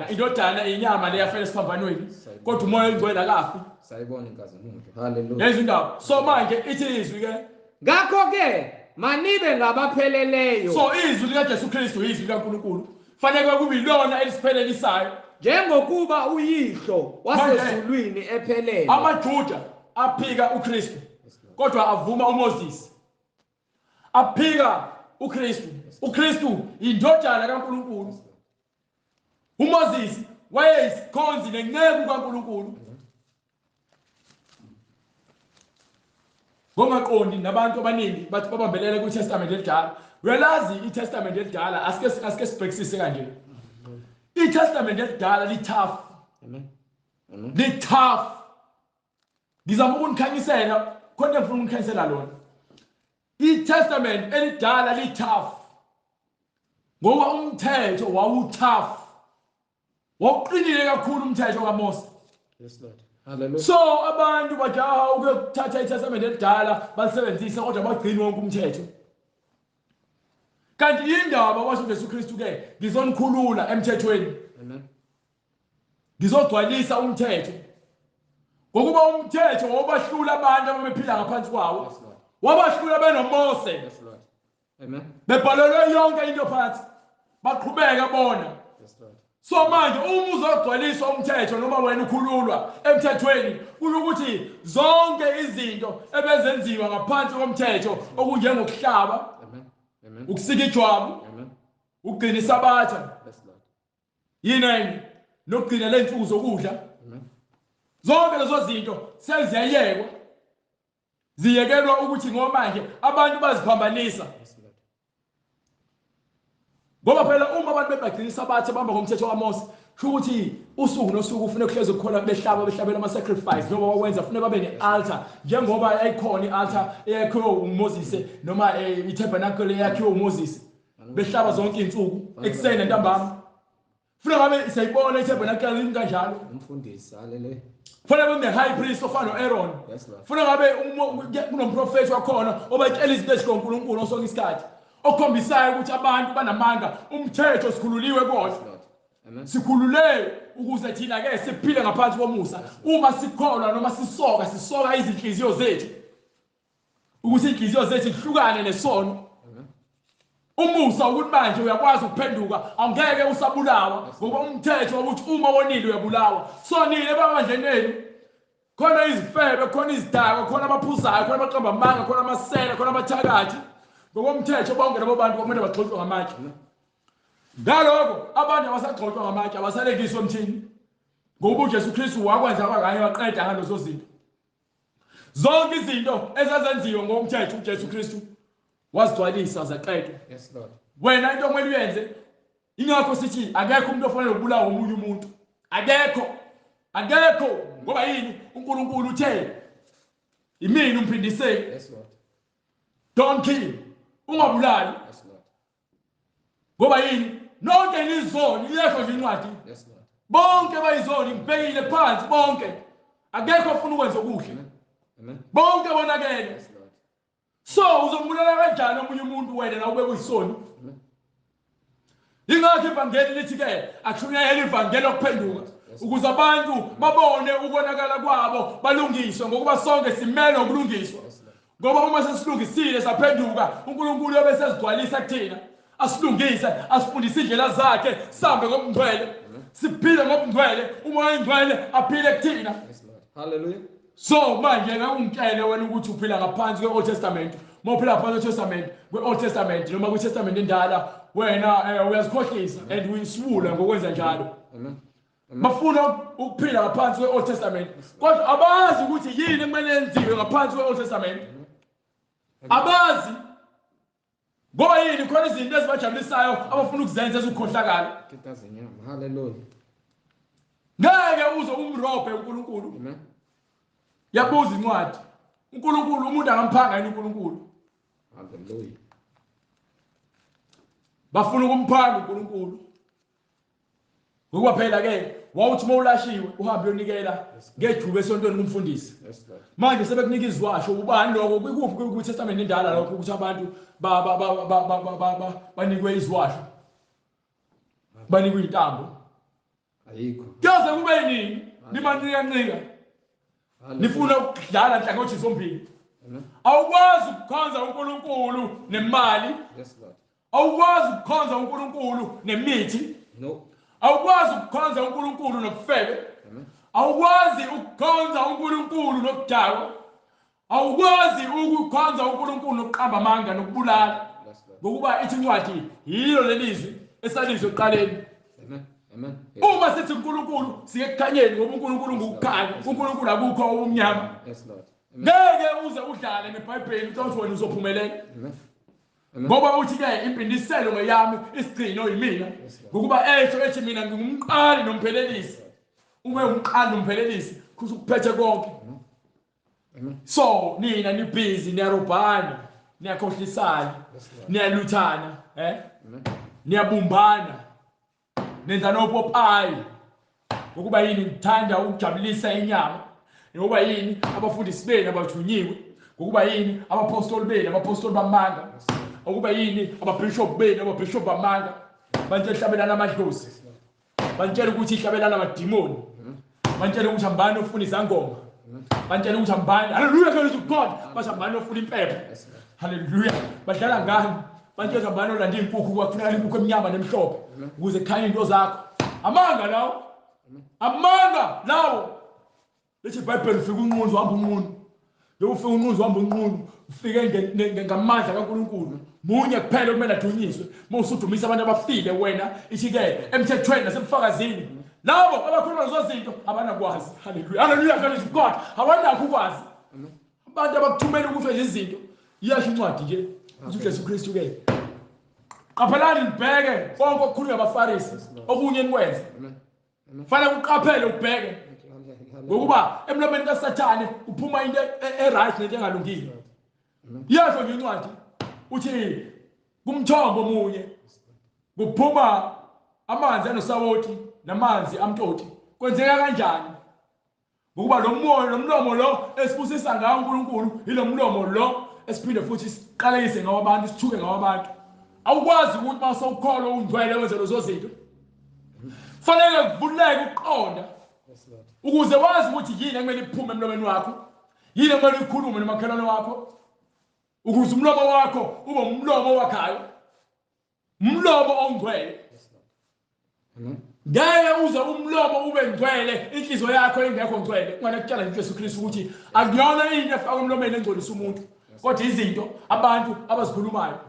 indodana inyama leyafela esiphambanweni kodwa umoya oyingcwele akafi. Sayibona inkazimulo. Hallelujah. Yayizwa indaba. So manje ithi izwi ke ngakho ke manibe ngabapheleleyo. So izwi likaJesu Kristu izwi likaNkulunkulu fanele kube yilona elisiphelelisayo. Njengokuba uyihlo wasezulwini ephelele. AmaJuda aphika uKristu kodwa avuma uMoses. Aphika uKristu. uKristu indodana kaNkulunkulu. uMoses wayeyisikhonzi nenceku kaNkulunkulu. Ngomaqondi nabantu abaningi bathi babambelele kuTestament elidala. Uyalazi iTestament elidala asike sibhekisise kanje. iTestament elidala li-tough. Amen. Li-tough. Ngizama ukunikhanyisela khona ngifuna ukunikhanyisela lona. iTestament elidala li-tough. Ngoba umthetho wawu-tough. Wawuqinile kakhulu umthetho kaMose. Yes Lord. Hallelujah. So abantu bajaha ukuyothatha iTestament elidala balisebenzisa kodwa bagcini wonke umthetho. Kanti indaba washo uJesu Kristu ke ngizonikhulula emthethweni. Amen. Ngizogcwalisa umthetho. Ngokuba umthetho wabahlula abantu ababephila ngaphansi kwawo. Wabahlula benoMose. Yes Lord. Amen. Bebhalelwe yonke into phansi. Baqhubeka bona. Yes Lord. So manje uma uzogcwalisa umthetho noma wena ukhululwa emthethweni ukuthi zonke izinto ebezenziwa ngaphansi komthetho okunjengokuhlaba. Amen. Amen. Ukusika ijwabu. Amen. Ukugcina isabatha. Yes Lord. Yini nokugcina lensuku zokudla. Amen. Zonke lezo zinto seziyayekwa. Ziyekelwa ukuthi ngomanje abantu baziphambanisa. Yes Lord. Ngoba phela uma abantu bebagcina isabatha bamba ngomthetho kaMose ukuthi usuku nosuku ufune kuhleze kukhona behlabela ama sacrifice noma wakwenza ufune babe nealtar njengoba yayikhona ialtar eyakhiwe uMoses noma iTabernacle eyakhiwe uMoses behlaba zonke izinsuku ekuseni nantambama. Funa ngabe siyayibona iTabernacle inkanjalo. Imfundiso. Hallelujah. Funa ngabe ne-high priest ofana noAaron. Yes Lord. Funa ngabe kunomprofethi wakhona obatshela izinto ezikaNkulunkulu osonke isikhathi okhombisayo ukuthi abantu banamanga umthetho sikhululiwe kodwa. Amen. Sikhulule ukuze thina ke siphile ngaphansi komusa. Uma sikholwa noma sisoka izinhliziyo zethu ukuthi inhliziyo zethu ihlukane nesono. Umusa ukuthi manje uyakwazi ukuphenduka awungeke usabulawa ngoba umthetho ukuthi uma wonile uyabulawa. Sonile bamandleni enu. Khona izifebe, khona izidakwa, khona abaphuzayo, khona abaqamba amanga, khona amasela, khona abathakathi. Ngokomthetho bonke labo bantu kumele bagxoxwe ngamatshe. Ngalokho abantu abasagxoxwa ngamatshe abasalekiswa emthini. Ngoba uJesu Kristu wakwenza abangane waqeda ngalezo zinto. Zonke izinto ezazenziwa ngokomthetho uJesu Kristu wazigcwalisa zaqedwa. Yes, Lord. Wena into okumele uyenze ingakho sithi akekho umuntu ofanele ukubulawa omunye umuntu. Akekho ngoba yini uNkulunkulu uthe imini umphindiseli. Yes, Lord. Don't kill. Ungabulali. Yes, Lord. Ngoba yini nonke nizoni liyesho nje incwadi. Yes, Lord. Bonke bayizoni ngibhekile phansi bonke. Akekho ofuna ukwenza okuhle. Amen. Bonke bonakele. Yes, Lord. So uzombulala kanjani omunye umuntu wena na ube kuyisoni? Ingakho ivangeli lithi ke akushunyayela ivangeli lokuphenduka ukuze abantu babone ukonakala kwabo balungiswe ngokuba sonke simele ukulungiswa. Ngoba uma sesilungisile saphenduka uNkulunkulu yobe sezigcwalisa kuthina asilungise asifundise indlela zakhe sambe ngobungcwele siphile ngobungcwele umoya oyingcwele aphile kuthina. Yes, Lord. Hallelujah. So manje ngeke ungitshele wena ukuthi uphila ngaphansi kwe-Old Testament. Mawuphila ngaphansi kwe-Testament, kwe-Old Testament noma kwi-Testament endala wena uyazikhohlisa and uyisibula ngokwenza njalo. Amen. Bafuna ukuphila ngaphansi kwe-Old Testament kodwa abazi ukuthi yini ekumele yenziwe ngaphansi kwe-Old Testament. Abazi ngoba yini khona izinto ezibajabulisayo abafuna ukuzenza ezikhohlakala. Hallelujah. Ngeke uze umrobhe uNkulunkulu. Amen. Yabuza incwadi uNkulunkulu umuntu angamphanga yini uNkulunkulu? Hallelujah. Bafuna ukumphanga uNkulunkulu. Ngoba phela ke wawuthi mawulashiwe uhambe uyonikela ngethuba esontweni kumfundisi. Yes, Lord. Manje sebekunika izwasho ubani lokho kukuphi kwi-Testament endala lokho ukuthi abantu banikwe izwasho. Banikwe intambo. Ayikho. Kuyaze kube nini? Nimanika. Nifuna ukudlala nhlangothi zombili. Awukwazi ukukhonza uNkulunkulu nemali. Yes, Lord. Awukwazi ukukhonza uNkulunkulu nemithi. No. Awukwazi ukukhonza uNkulunkulu nokufebe. Awukwazi ukukhonza uNkulunkulu nokudakwa. Awukwazi ukukhonza uNkulunkulu nokuqamba amanga nokubulala. Ngokuba ithi incwadi yilo lelizwi esalizwe eqaleni. Amen. Amen. Uma sithi uNkulunkulu siye ekukhanyeni ngoba uNkulunkulu ngukukhanya, uNkulunkulu akukho omnyama. Yes, Lord. Ngeke uze udlale neBhayibheli uthi wena uzophumelela. Amen. Ngoba uthi ke impindiselo ngeyami isigcino yimina. Ngokuba ethi mina ngingumqali nomphelelisi. Ube umqali nomphelelisi kuze ukuphethe konke. So nina ni busy niyarobhana, niyakhohlisana, niyaluthana, niyabumbana. Nenza nopopayi. Ngokuba yini ngithanda ukujabulisa inyama. Ngoba yini abafundisi benu abathunyiwe. Ngokuba yini abapostoli benu abapostoli bamanga. Ngokuba yini ababishop benu ababishop bamanga. Bantshela ihlabelana amadlozi. Bantshela ukuthi ihlabelana amadimoni. Bantshela ukuthi hambani ofuna izangoma. Bantshela ukuthi hambani. Hallelujah, glory to God. Basihambani ofuna impepho. Hallelujah. Badlala ngani? Bantshela hambani olanda inkukhu kwakufuneka inkukhu emnyama nemhlophe ukuze khanye into zakho. Amanga lawo. Amanga lawo. Lethi iBhayibheli ufika unqunzu hamba unqunu. Yebo ufika unqunzu hamba unqunu. Ufike ngamandla kaNkulunkulu. Munye kuphela kumele adunyiswe. Mawusudumisa abantu abafile wena ithi ke emthethweni nasebufakazini. Labo abakhuluma lezo zinto abanakwazi. Hallelujah. Hallelujah, glory to God. Abanakho ukwazi. Abantu abakuthumela ukuthi lezi zinto iyasho incwadi nje. uJesu Kristu ke. Qaphelani nibheke konke okukhulunywa abaFarisi okunye nikwenza. Fanele uqaphele ubheke. Ngokuba emlomeni kaSathane uphuma into eright nento engalungile. Yasho nje incwadi uthi kumthombo munye kuphuma amanzi anosawoti namanzi amtoti. Kwenzeka kanjani? Ngokuba lo moya nomlomo lo esibusisa ngawo uNkulunkulu ilo mlomo lo esiphinde futhi siqalekise ngawo abantu sithuke ngawo abantu. Awukwazi ukuthi masawukholwa ungcwele wenze lezo zinto. Fanele kuvuleke uqonda ukuze wazi ukuthi yini ekumele iphume emlomeni wakho, yini ekumele ukhulume nomakhelwane wakho. ukuze umlomo wakho ube umlomo wakhayo, umlomo ongcwele. Ngeke uze umlomo ube ngcwele inhliziyo yakho ingekho ngcwele. Ungane kutshela uJesu Kristu ukuthi akuyona into efaka emlomeni engcolisa umuntu, kodwa izinto abantu abazikhulumayo,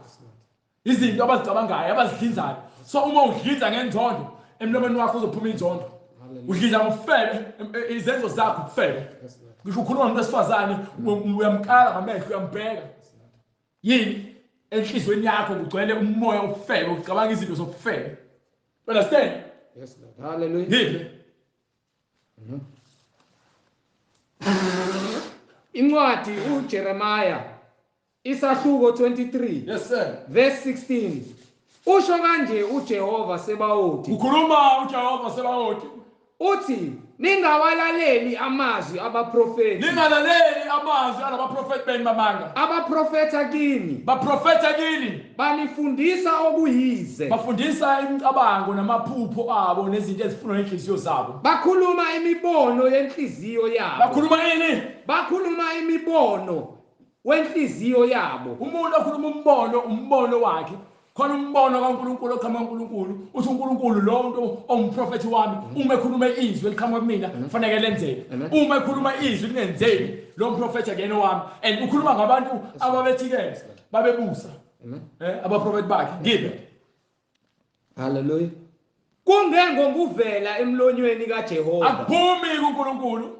izinto abazicabangayo, abazihlinzayo. So uma udlinza ngenzondo, emlomeni wakho uzophuma inzondo. Udlinza ngokufebe, izenzo zakho ukufebe. Ngisho ukhuluma nomuntu wesifazane, uyamkala ngamehlo, uyambheka. Yini enhlizweni yakho kugcwele umoya wokufebe, ucabanga izinto zokufebe. Understand? Yes, Lord. Hallelujah. Yini? Incwadi uJeremiah isahluko 23. Yes sir. Verse 16. Usho kanje uJehova Sebaothi. Ukhuluma uJehova Sebaothi. Uthi ningawalaleli amazwi abaprofeti. Ningalaleli amazwi alabaprofeti beni bamanga. Abaprofeta kini. Baprofeta kini. Banifundisa okuyize. Bafundisa imicabango namaphupho abo nezinto ezifuna inhliziyo zabo. Bakhuluma imibono yenhliziyo yabo. Bakhuluma yini? Bakhuluma imibono wenhliziyo yabo. Umuntu okhuluma umbono wakhe. Khona umbono kaNkulunkulu oqhamuka kuNkulunkulu, uthi uNkulunkulu lo muntu ongumprofeti wami, uma ekhuluma izwi eliqhamuka kumina kufanele lenzeke. Uma ekhuluma izwi lingenzeki, lo mprofeti akuyena wami. And ukhuluma ngabantu ababethike babebusa. Abaprofeti bakhe ngibe. Hallelujah. Kungengokuvela emlonyweni kaJehova. Akuphumi kuNkulunkulu.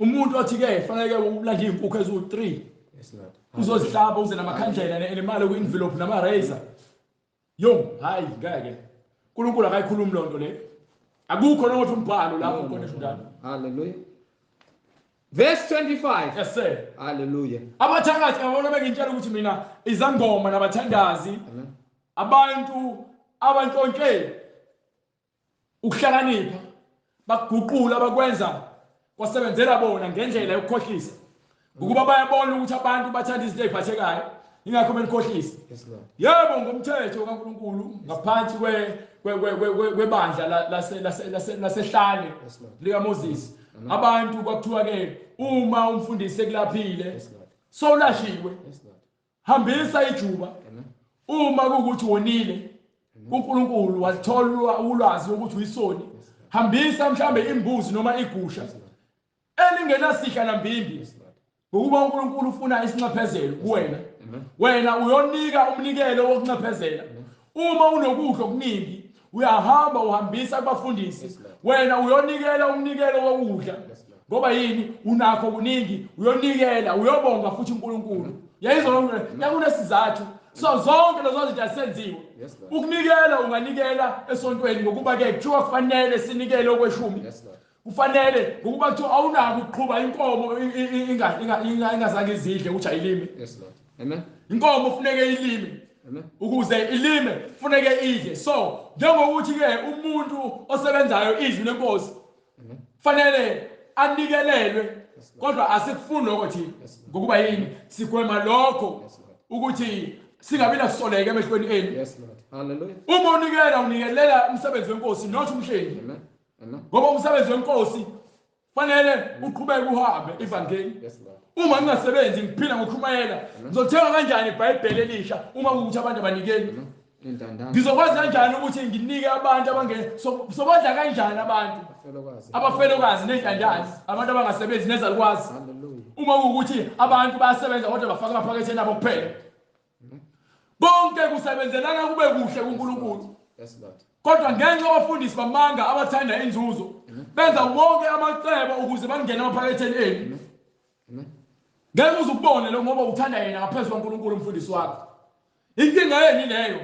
Umuntu othi-ke fanele ulanda izinkukhu eziwu-3. Yes Lord. Uzozihlaba uze namakhandlela nemali ku-envelope nama-razor. Yo, hayi ngeke. uNkulunkulu akayikhulumi lonto le. Akukho nokuthi umbhalo lapho khona esindana. Hallelujah. Verse 25. Yes sir. Hallelujah. Abathakathi ngabona bengintshela ukuthi mina izangoma nabathandazi abantu abanhlonke ukuhlakanipha baguqula bakwenza kwasebenzela bona ngendlela yokukhohlisa. Ukuba bayabona ukuthi abantu bathanda izinto eziphathekayo ingakho benikhohlisa. Yes Lord. Yebo ngomthetho kaNkulunkulu ngaphansi kwebandla lasehlane likaMoses abantu kwakuthiwa ke uma umfundisi ekulaphile sowulashiwe hambisa ijuba. Uma kuukuthi wonile uNkulunkulu wathola ulwazi ukuthi uyisoni, hambisa mhlambe imbuzi noma igusha elingenasihla nambimbi. Ngokuba uNkulunkulu ufuna isinxephezelo kuwena. Wena uyonika umnikelo wokunxephezela. Uma unokudla okuningi uyahamba uhambisa kubafundisi. Wena uyonikela umnikelo wokudla. Ngoba yini unakho kuningi uyonikela uyobonga futhi uNkulunkulu. Yayizona yakunesizathu. So zonke lezo zinto asenziwe. Ukunikela unganikela esontweni ngokuba ke kuthiwa kufanele sinikele okweshumi. Kufanele ngokuba kuthiwa awunako ukuqhuba inkomo ingazange izidle ukuthi ayilime. Yes Lord. Amen. Inkomo kufanele ilime. Amen. Ukuze ilime kufanele idle. So njengokuthi ke umuntu osebenzayo izwi lenkosi kufanele anikelelwe kodwa asikufuni lokho thina. Ngokuba yini sigwema lokho ukuthi singabi nasoleke emehlweni enu. Yes Lord. Hallelujah. Uma unikelela umsebenzi wenkosi not umhlengi. Amen. Amen. Ngoba umsebenzi wenkosi fanele uqhubeke uhambe ivangeli. Yes Lord. Uma ngingasebenzi ngiphila ngokukhumayela ngizothenga kanjani iBhayibheli elisha uma ukuthi abantu abanikeli? Ngizokwazi kanjani ukuthi nginike abantu abangene sobodla kanjani abantu abafelokazi nezintandazi abantu abangasebenzi nezalukwazi? Uma ukuthi abantu bayasebenza kodwa bafaka amaphaketheni abo kuphela. Bonke kusebenzelana kube kuhle kuNkulunkulu. Yes Lord. Kodwa ngenxa abafundisi bamanga abathanda inzuzo benza wonke amacebo ukuze bangene amaphaketheni enu. Ngeke uzukubone lo ngoba uthanda yena ngaphezulu kwaNkulunkulu umfundisi wakho. Inkinga yeni leyo?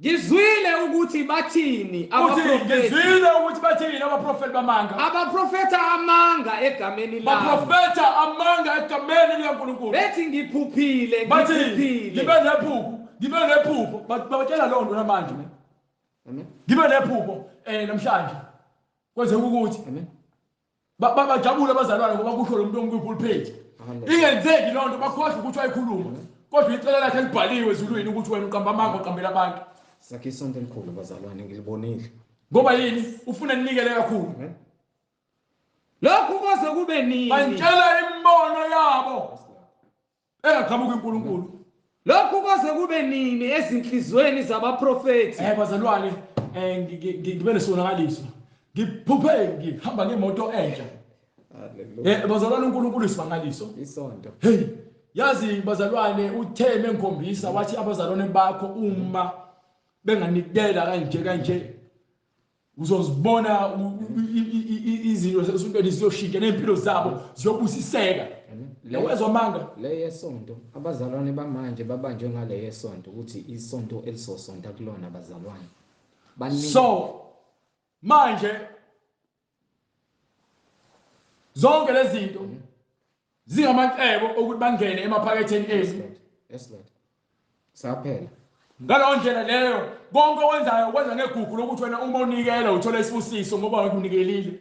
Ngizwile ukuthi bathini abaprofeti. Ngizwile ukuthi bathini abaprofeti bamanga. Abaprofeta amanga egameni lami. Baprofeta amanga egameni likaNkulunkulu. Bethi ngiphuphile. Ngibe nephupho. Batshela lo nto namanje. Ngibe nephupho namhlanje. Kwenze ukuthi bajabule abazalwane ngoba kusho lo muntu ongikupulpit. Ingenzeki lo nto bakhohle ukuthi wayikhuluma. Kodwa icela lakhe libhaliwe ezulwini ukuthi wena uqamba amanga uqambela abantu. Sakhe isonto elikhulu bazalwane ngilibonile. Ngoba yini ufuna ninikele kakhulu. Lokhu koze kube nini? Bantshela imbono yabo. engaqhamuki uNkulunkulu. Lokhu kwaze kube nini ezinhlizweni zabaprofethi? Bazalwane, ngibe nesibonakaliso. Ngiphuphe ngihamba ngemoto entsha. Bazalwane, uNkulunkulu isibangaliso. Isonto. Hey, yazi bazalwane, utheme ngikhombisa wathi abazalwane bakho uma benganikela kanje uzozibona izinto zesontweni ziyoshintsha nempilo zabo ziyobusiseka. Yawezwa manga le yesonto abazalwane bamanje babanjwe ngale yesonto ukuthi isonto elisosonta kulona abazalwane baningi. So manje zonke lezi zinto zingamacebo ukuthi bangene emaphaketheni enu. Yes Lord. Saphela. Ngaleyo ndlela leyo konke owenzayo kwenza ngegugu lokuthi wena uma unikela uthola isibusiso ngoba wakunikelile.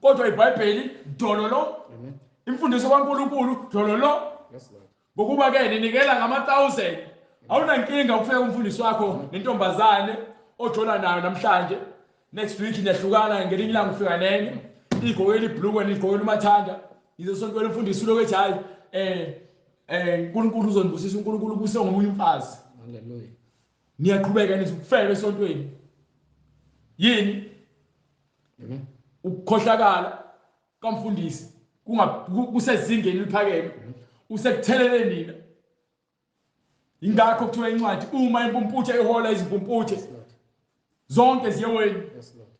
Kodwa iBhayibheli dololo. Amen. Imfundiso kaNkulunkulu dololo. Yes Lord. Ngokuba ke ninikela ngama-1000 awunankinga ukufika umfundisi wakho nentombazane ojola nayo namhlanje. Next week niyahlukana ngelinye ilanga ufika nenye igqokela ibhlukwe nigqokela umathanda izosontwela umfundisi ulo kethi hayi uNkulunkulu uzonibusisa uNkulunkulu ubuse ngomunye umfazi. Hallelujah. Niyaqhubeka nisukufela esontweni yini? Amen. Ukukhohlakala kamfundisi kusezingeni liphakeme usekuthelele nina. Ingakho kuthiwa incwadi uma impumputhe ihola izimpumputhe zonke ziyeweni. Yes Lord.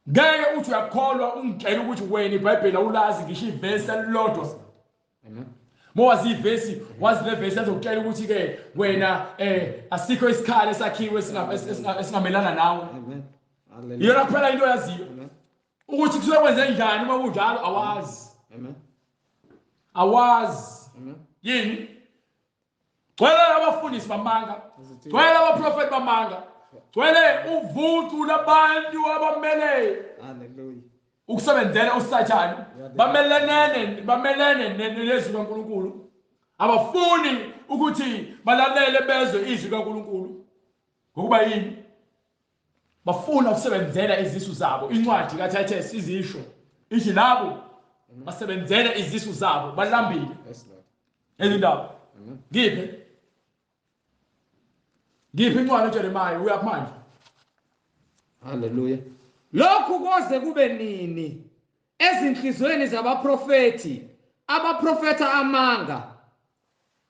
Ngeke uthi uyakholwa ungitshela ukuthi wena iBhayibheli awulazi ngisho ivesi elilodwa. Amen. Mowazi ivesi wazi le vesi ezokutshela ukuthi ke wena asikho isikhali esakhiwe esingamelana nawe. Amen. Hallelujah. Yona kuphela into yaziyo Amen. ukuthi kusuke kwenze njani uma kunjalo awazi. Amen. Awazi. Amen. Yini? Gcwele abafundisi bamanga. Gcwele abaprofeti bamanga. Gcwele uvuthu labantu abamele Hallelujah. ukusebenzela usathane. Bamelene nezwi kaNkulunkulu. Abafuni ukuthi balalele bezwe izwi kaNkulunkulu. Ngokuba yini? Bafuna ukusebenzela izisu zabo. Incwadi kaThethesi izisho ithi labo basebenzela izisu zabo balambile. Yes Lord. Ezindaba. Amen. Ngiphi incwadi uJeremiah uya manje. Hallelujah. Lokhu kwaze kube nini ezinhlizweni zabaprofethi abaprofeta amanga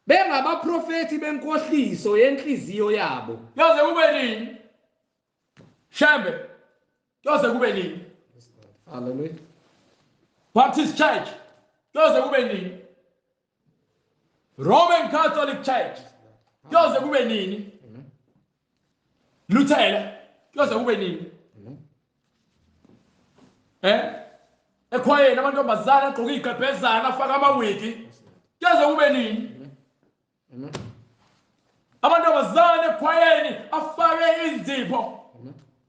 bengabaprofethi benkohliso yenhliziyo yabo. Yaze kube nini? Shembe. Yaze kube nini? Hallelujah. Baptist Church. Yaze kube nini? Roman Catholic Church. Yaze kube nini? Luther. Yaze kube nini? Ekhwayeni amantombazane agqoka igqebhezana afaka amawigi. Yaze kube nini? Amantombazane ekhwayeni afake izipho.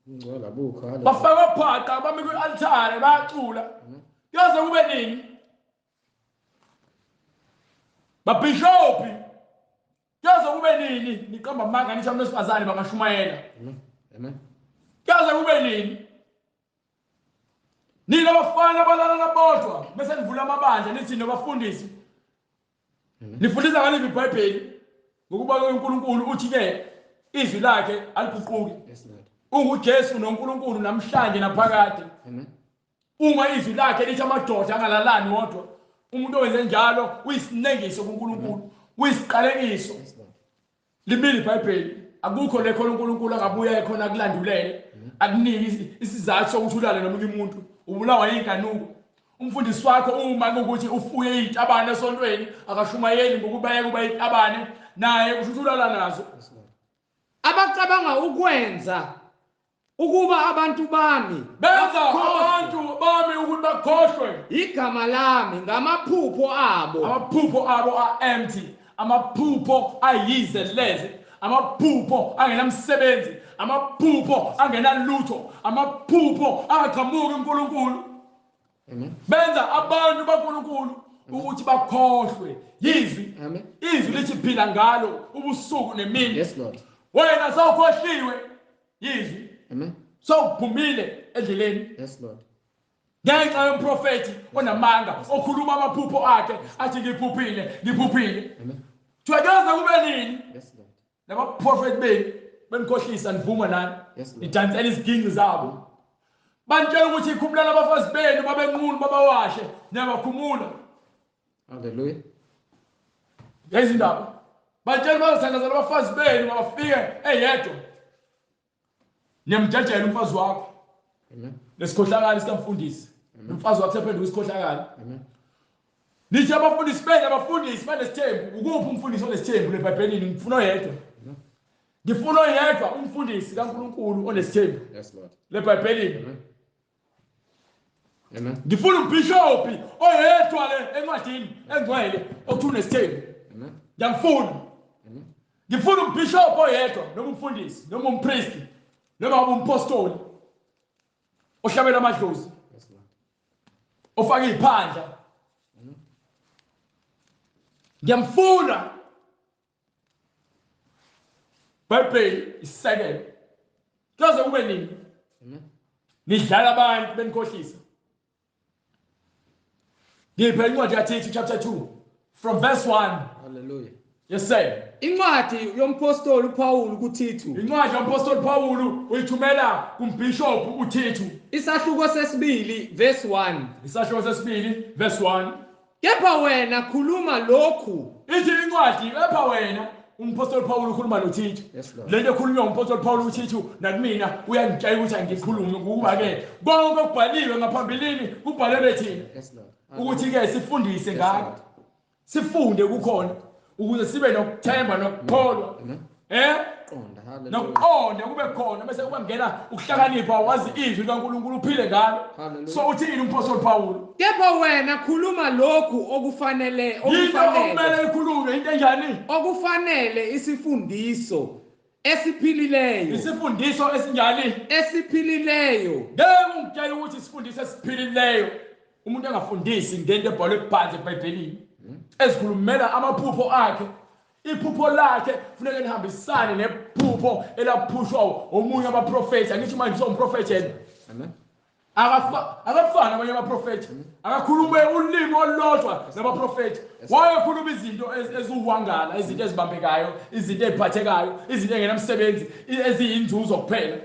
Ngcola bukho. Bafaka phaka bami kwi-altare bayacula. Yaze kube nini? Babishopi. Yaze kube nini? Niqamba amanga nithi abantu besifazane bangashumayela. Amen. Yaze kube nini? Nina bafana balala bodwa bese nivula amabandla nithi nobafundisi. Nifundisa ngale iBhayibheli ngokuba uNkulunkulu uthi ke izwi lakhe aliguquki. Yes Lord. UJesu noNkulunkulu namhlanje naphakade. Amen. Uma izwi lakhe lithi amadoda angalalani wodwa umuntu owenze njalo uyisinengiso kuNkulunkulu uyisiqalekiso. Yes Lord. Limile iBhayibheli akukho lekho uNkulunkulu angabuya ekhona kulandulele akuniki isizathu sokuthi ulale nomunye umuntu ubulawa yinkanuko. Umfundisi wakho uma ukuthi ufuye izitabane esontweni akashumayeli ngokubayeka kuba izitabane naye kusho ulala nazo. Abacabanga ukwenza ukuba abantu bami benza abantu bami ukuthi bakhohlwe igama lami ngamaphupho abo. Amaphupho abo are empty. Amaphupho ayizeleze. Amaphupho angenamsebenzi. Amaphupho angenalutho. Amaphupho angaqhamuki uNkulunkulu. Amen. Benza abantu baNkulunkulu ukuthi bakhohlwe yizwi. Amen. Izwi lithi phila ngalo ubusuku nemini. Yes Lord. Wena sawukhohliwe yizwi. Amen. Sawuphumile endleleni. Yes Lord. ngenxa yomprofeti onamanga okhuluma amaphupho akhe athi ngiphuphile Amen. Twakaza kube nini Yes, Lord. laba prophet beni benikhohlisa nivuma nani Yes, Lord. nidansela iziginci zabo bantshela ukuthi ikhumulana abafazi benu babenqunu babawashe niyabakhumula Hallelujah. ngezindaba bantshela bazothandazela abafazi benu mabafike eyedwa niyamjajela umfazi wakho Amen. lesikhohlakala sikamfundisi umfazi wakho sephendula isikhohlakala Amen. nithi abafundisi benu abafundisi banesithembu ukuphi umfundisi onesithembu leBhayibhelini ngifuna oyedwa ngifuna oyedwa umfundisi kaNkulunkulu onesithembu Yes, Lord. leBhayibhelini Amen. Amen. ngifuna umbhishophi oyedwa le encwadini engcwele othi unesithembu Amen. ngiyamfuna Amen. ngifuna umbhishophi oyedwa noma umfundisi noma umpristi noma umpostoli ohlabela amadlozi Yes, Lord. ofaka iphandla ngiyamfuna Bible isisekelo kuze kube nini Amen. nidlala abantu benikhohlisa ngiphe incwadi kaThithu chapter 2 from verse 1 Hallelujah. yes sir Incwadi yompostoli uPaul kuThithu. incwadi yomapostoli Pawulu uyithumela kumbhishophu uThithu Isahluko sesibili verse 1. isahluko sesibili verse 1 Kepha wena khuluma lokhu. ithi incwadi epha wena umpostoli Pawulu ukhuluma noThithu Yes, Lord. lento ekhulunywa umpostoli Pawulu uThithu nakumina uyangitshela ukuthi angikhulume ukuba ke konke okubhaliwe ngaphambilini kubhalwe thina Yes, Lord. ukuthi ke sifundise ngakho Lord. sifunde kukhona ukuze sibe nokuthemba nokukholwa Amen. Qonda. Hallelujah. nokuqonda kube khona bese kuba ngena ukuhlakanipha wazi izwi likaNkulunkulu uphile ngalo Hallelujah. so uthini umpostoli Pawulu Kepha wena khuluma lokhu okufanele yinto okumele ikhulume into enjani okufanele isifundiso esiphilileyo isifundiso esinjani esiphilileyo ngeke ungitshela ukuthi isifundiso esiphilileyo umuntu engafundisi ngento ebhalwe phansi eBhayibhelini ezikhulumela amaphupho akhe iphupho lakhe kufanele lihambisane nephupho elaphushwa omunye abaprofeti angithi manje usomprofeti yena Amen. akafana abanye abaprofeti akakhulume ulimi olulodwa nabaprofeti wayekhuluma izinto eziwangala izinto ezibambekayo izinto eziphathekayo izinto engenamsebenzi eziyinzuzo kuphela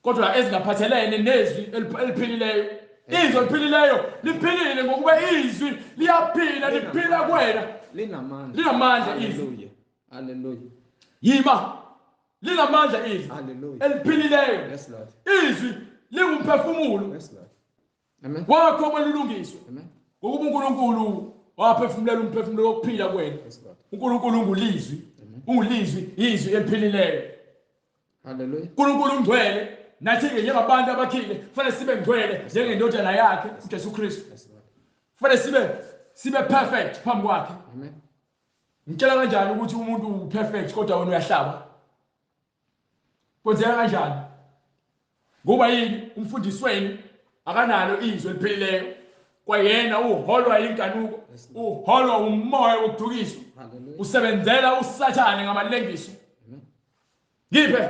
kodwa ezingaphathelene nezwi eliphilileyo izwi eliphilileyo liphilile ngokuba izwi liyaphila liphila kuwena linamandla izwi Hallelujah. Hallelujah. yima linamandla izwi Hallelujah. eliphilileyo Yes, Lord. izwi lingumphefumulo Yes, Lord. Amen. wakho kwelulungiswe Amen. ngokuba uNkulunkulu waphefumulela umphefumulo wokuphila kwena Yes, Lord. uNkulunkulu ungulizwi ungulizwi izwi eliphilileyo Hallelujah. uNkulunkulu ungcwele nathi ke njengabantu abakhile kufanele sibe ngcwele njengendodana yakhe uJesu Kristu Yes, Lord. kufanele sibe perfect phambi kwakhe Amen. ngitshela kanjani ukuthi umuntu uperfect kodwa wena uyahlaba kwenzeka kanjani ngoba yini umfundisweni akanalo izwi eliphilileyo kwayena uholwa inkanuko uholwa umoya wokudukiswa Hallelujah. usebenzela usathane ngamalengiso ngiphe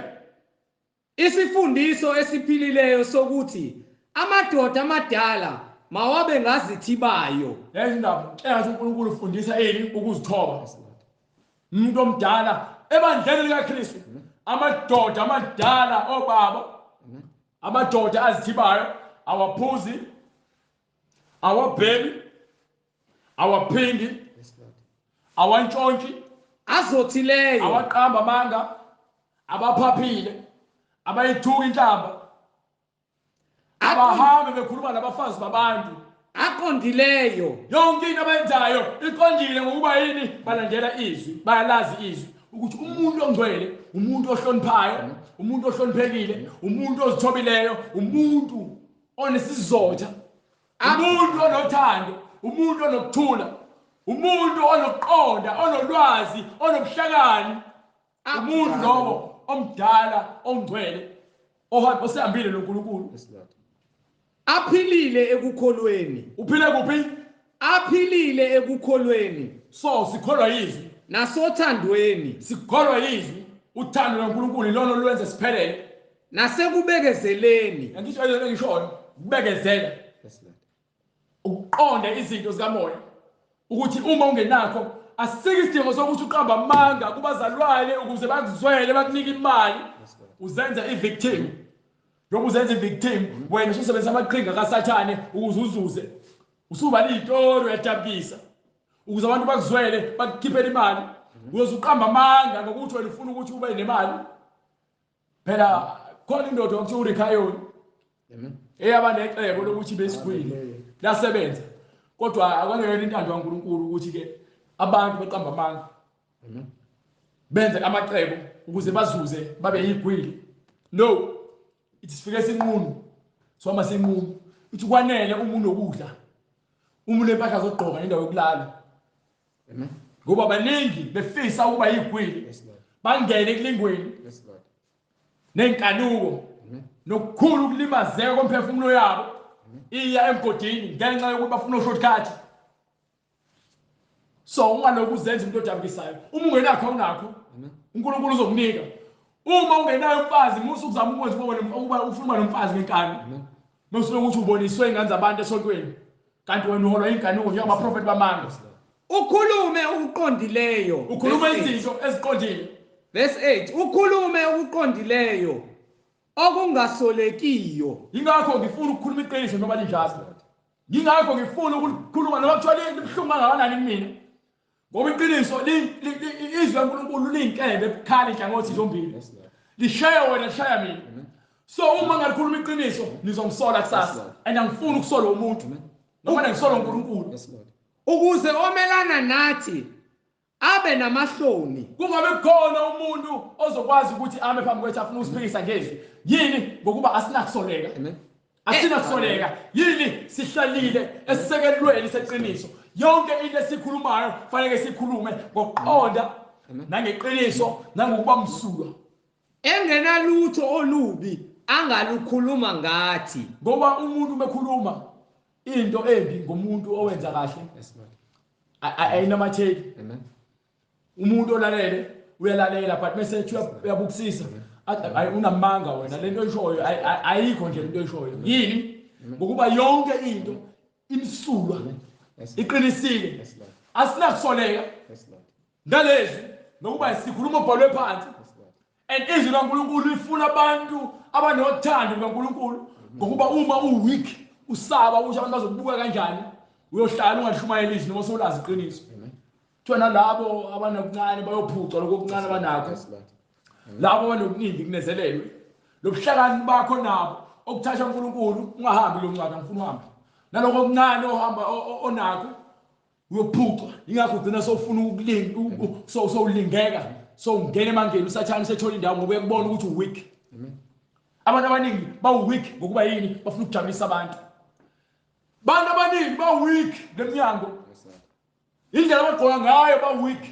Isifundiso esiphilileyo sokuthi amadoda amadala mawabe ngazithibayo. lezi ndaba engathi uNkulunkulu ufundisa yini ukuzithoba umuntu omdala ebandleni likaKristu amadoda amadala obaba amadoda azithibayo awaphuzi awabhemi awaphingi Yes, Lord. awantshontshe Azothileyo. awaqamba amanga abaphaphile abayithuka inhlamba abahambe bekhuluma nabafazi babantu Aqondileyo. yonke into abayenzayo iqondile ngokuba yini balandela izwi bayalazi izwi ukuthi umuntu ongcwele umuntu ohloniphayo umuntu ohloniphekile umuntu ozithobileyo umuntu onesizotha umuntu onothando umuntu onokuthula umuntu onokuqonda onolwazi onobuhlakani umuntu lowo omdala ongcwele osehambile noNkulunkulu Yes, Lord. Aphilile ekukholweni. uphile kuphi Aphilile ekukholweni so sikholwa yizwi nasothandweni sikholwa yizwi uthando lwaNkulunkulu lona olwenza siphelele nasekubekezeleni. angisho yena ngisho ukubekezela Yes, Lord. ukuqonda izinto zikamoya ukuthi uma ungenakho asike isidingo sokuthi uqamba amanga kubazalwane ukuze bakuzwele bakunike imali uzenza i-victim. Noma uzenza i-victim wena usebenzisa amaqhinga kaSathane ukuze uzuze usuba liyitori uyadabukisa ukuze abantu bakuzwele bakukhiphele imali uyozuqamba amanga ngokuthi wena ufuna ukuthi ube nemali. Phela khona indoda okuthiwa uRikhayoni eyaba necebo lokuthi besigwili lasebenza kodwa akwangeyona intando kaNkulunkulu ukuthi ke abantu beqamba amanga benze amacebo ukuze bazuze babe yigwili. No, isifike sinqunu soma sinqunu uthi kwanele umuntu okudla umuntu empahla zokugqoka nendawo yokulala. Ngoba baningi befisa ukuba yigwili bangene ekulingweni nenkanuko nokukhulu ukulimazeka komphefumulo yabo iya emgodini ngenxa yokuthi bafuna ushortcut. So ungaloku uzenza umuntu odabukisayo uma ungenakho unakho uNkulunkulu uzokunika. Uma ungenayo umfazi musu ukuzama ukwenza ukuba ufuna nomfazi ngenkani musu ukuthi uboniswe ingane zabantu esontweni kanti wena uholwa inkanuko njengoba prophet bamanga. Ukhulume ukuqondileyo. Ukhuluma izinto eziqondile. Verse 8 ukhulume ukuqondileyo okungasolekiyo. Ingakho ngifuna ukukhuluma iqiniso noma linjalo. Ngingakho ngifuna ukukhuluma noma kuthiwa libhlungu kangakanani kumina. Ngoba iqiniso izwi kaNkulunkulu liyinkembe ebukhali inhlangothi zombili. Lishaya wena lishaya mina. So uma ngalikhuluma iqiniso nizongisola kusasa and angifuni ukusola umuntu noma ngisola uNkulunkulu. Ukuze omelana nathi abe namahloni kungabe khona umuntu ozokwazi ukuthi ame phambi kwethu afuna usiphikisa ngezwi. Yini ngokuba asinakusoleka. Asinakusoleka. Yini sihlalile esisekelweni seqiniso. Yonke into esikhulumayo fanele sikhulume ngokuqonda nangeqiniso nangokuba msulwa. Engenalutho olubi angalukhuluma ngathi. Ngoba umuntu bekhuluma into embi ngomuntu owenza kahle ayinamatheki. Umuntu olalele uyalalela but message uyabukisisa ayi unamanga wena lento oyishoyo ayikho nje into oyishoyo. Yini ngokuba yonke into imsulwa iqinisile asinakusoleka ngalezi ngokuba sikhuluma ubhalwe phansi and izwi laNkulunkulu lifuna abantu abanothando kaNkulunkulu ngokuba uma uweak usaba ukuthi abantu bazokubuka kanjani uyohlala ungashumayela izwi noma solazi iqiniso. Thona labo abanokuncane bayophucwa lokuncane abanakho. Labo abanokuningi kunezelelwe lobuhlakani bakho nabo okuthatha uNkulunkulu ungahambi lo ncwadi ngifuna uhambe naloko okuncane ohamba onakho uyophucwa. Ingakho ugcina sowufuna ukulinga sowulingeka sowungena emangeni usathana sethola indawo ngoba uyakubona ukuthi uweak. Abantu abaningi baweak ngokuba yini bafuna ukujabulisa abantu. Abantu abaningi baweak leminyango. Indlela abagqoka ngayo baweak.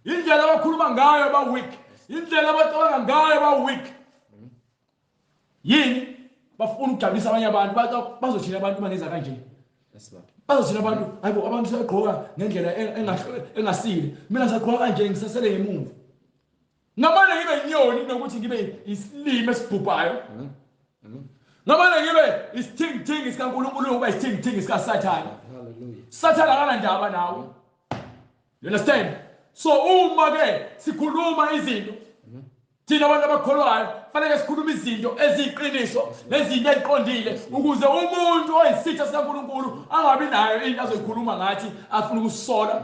Indlela abakhuluma ngayo baweak. Indlela abacabanga ngayo baweak. Yini bafuna ukujabulisa abanye abantu bazothina abantu bangenza kanje. Bazothina abantu hayibo abantu sebegqoka ngendlela engasile. Mina ngisagqoka kanje ngisasele ngemuva. Ngamane ngibe inyoni nokuthi ngibe isilime esibhubhayo. Ngamane ngibe isithingithingi sikaNkulunkulu ngoba isithingithingi sikaSathane. Hallelujah. Sathane akanandaba nawe. You understand? So uma ke sikhuluma izinto thina abantu abakholwayo fanele sikhuluma izinto eziqiniso nezinto eziqondile ukuze umuntu oyisitha sikaNkulunkulu angabi nayo into azoyikhuluma ngathi afuna ukusola.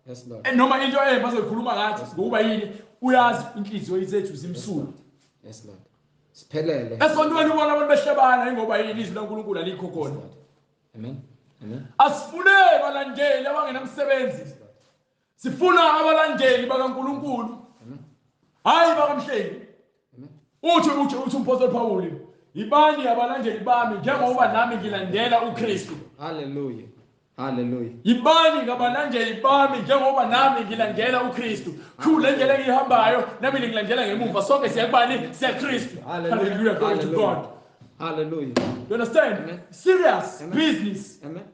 Yes Lord. Noma into embi azoyikhuluma ngathi ngokuba yini uyazi inhliziyo zethu zimsulwa. Yes Lord. Siphelele. Esontweni ubona abantu behlebana ngoba yini izwi laNkulunkulu alikho khona. Amen. Amen. Asifune abalandeli abangenamsebenzi. Sifuna abalandeli bakaNkulunkulu. Hayi bakamhleli. Uthi umpostoli Paul, "Ibani abalandeli bami njengoba nami ngilandela uKristu." Hallelujah. Hallelujah. Ibani ngabalandeli bami njengoba nami ngilandela uKristu. Le ndlela engihambayo nami ngilandela ngemuva sonke siyakubani siyaKristu. Hallelujah. Glory to God. Hallelujah. You understand? Amen. Serious business. Amen.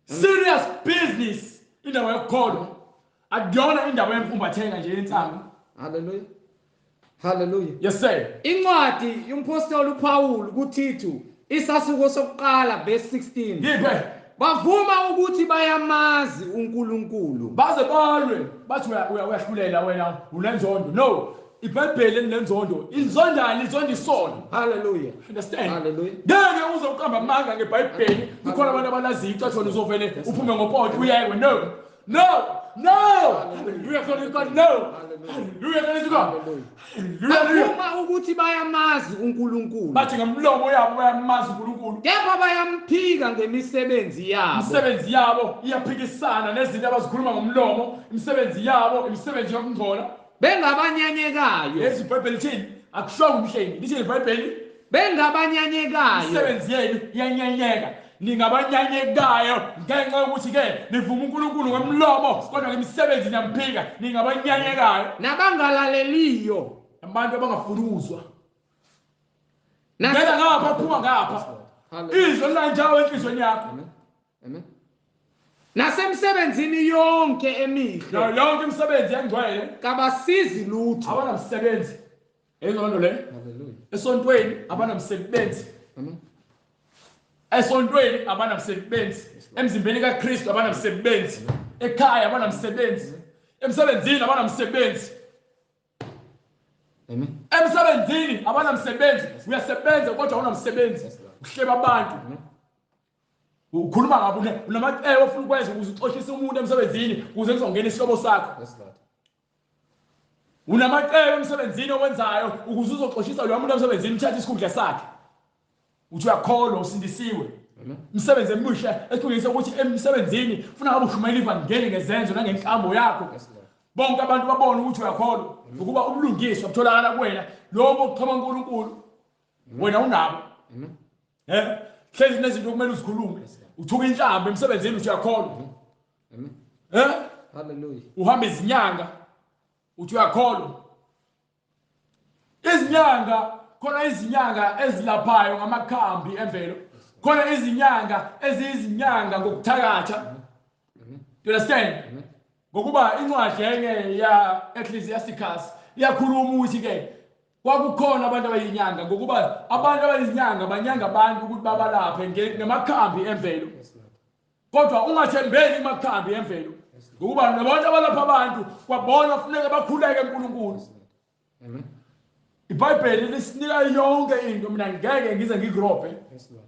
Serious business indawo yokukholwa. Akuyona indawo yemfumbathenga nje yensango. Hallelujah. Hallelujah. Yes sir. Incwadi yompostoli uPaul kuThithu isasuko sokuqala verse 16. Ngiphe bavuma ukuthi bayamazi uNkulunkulu baze balwe bathi uyahlulela wena unenzondo. No, iBhayibheli linenzondo. Inzondani izonda isono. hallelujah Understand? hallelujah Ngeke uzoqamba amanga ngeBhayibheli kukhona abantu abalaziyo ukuthi wena uzovele uphume ngopoti uyekwe. No. No. No. Hallelujah. God. No. Hallelujah. Hallelujah. bavuma ukuthi bayamazi uNkulunkulu Bathi ngamlomo yabo bayamazi uNkulunkulu. kepha bayamphika ngemisebenzi yabo Imisebenzi yabo iyaphikisana nezinto abazikhuluma ngomlomo. Imisebenzi yabo imisebenzi yokungcola. bengabanyanyekayo iBhayibheli lithi akushongo umhlengi. Lithi iBhayibheli bengabanyanyekayo imisebenzi yenu iyanyenyeka. Ningabanyanyekayo ngenxa yokuthi ke nivuma uNkulunkulu ngomlomo kodwa ngemisebenzi niyamphika. Ningabanyanyekayo nabangalaleliyo abantu abangafuni ukuzwa. Nas- Ngena ngapha phuma ngapha. Hallelujah. Izwe lanjawo enhlizweni yakho. Amen nasemsebenzini yonke emihle Nayo yonke imisebenzi engcwele kabasizi lutho abanamsebenzi. Enzondo le hallelujah esontweni abanamsebenzi. amen Esontweni abanamsebenzi. Emzimbeni kaKristu abanamsebenzi. Ekhaya abanamsebenzi. Emsebenzini abanamsebenzi. amen Emsebenzini abanamsebenzi. Uyasebenza kodwa unamsebenzi. Uhleba abantu. Ukhuluma ngabo unamacebo ofuna ukwenza ukuze uxoshise umuntu emsebenzini ukuze kuzongena isihlobo sakho. yes lord Unamacebo emsebenzini owenzayo ukuze uzoxoshisa lo muntu emsebenzini uthathe isikhundla sakhe. Uthi uyakholwa usindisiwe. Umsebenzi emusha eqhubekisa ukuthi emsebenzini ufuna ngabe ushumela ivangeli ngezenzo nangenhlambo yakho. yes lord Bonke abantu babone ukuthi uyakholwa ukuba ubulungiswa butholakala kuwena lobo oqhama uNkulunkulu wena unabo. amen Hlezi nezinto kumele uzikhulume. Uthuka inhlambo emsebenzini uthi uyakholwa. amen hallelujah Uhamba izinyanga uthi uyakholwa. Izinyanga khona izinyanga ezilaphayo ngamakhambi emvelo. Khona izinyanga eziyizinyanga ngokuthakatha. You understand? Ngokuba incwadi yenye ya Ecclesiasticus iyakhuluma ukuthi ke kwakukhona abantu abayinyanga ngokuba abantu abayinyanga banyanga abantu ukuthi babalaphe ngamakhambi emvelo. Kodwa ungathembeli amakhambi emvelo. Ngokuba nabantu abalapha abantu kwabona kufanele bakhuleke kuNkulunkulu. amen iBhayibheli lisinika yonke into mina ngeke ngize ngigrobhe. yes lord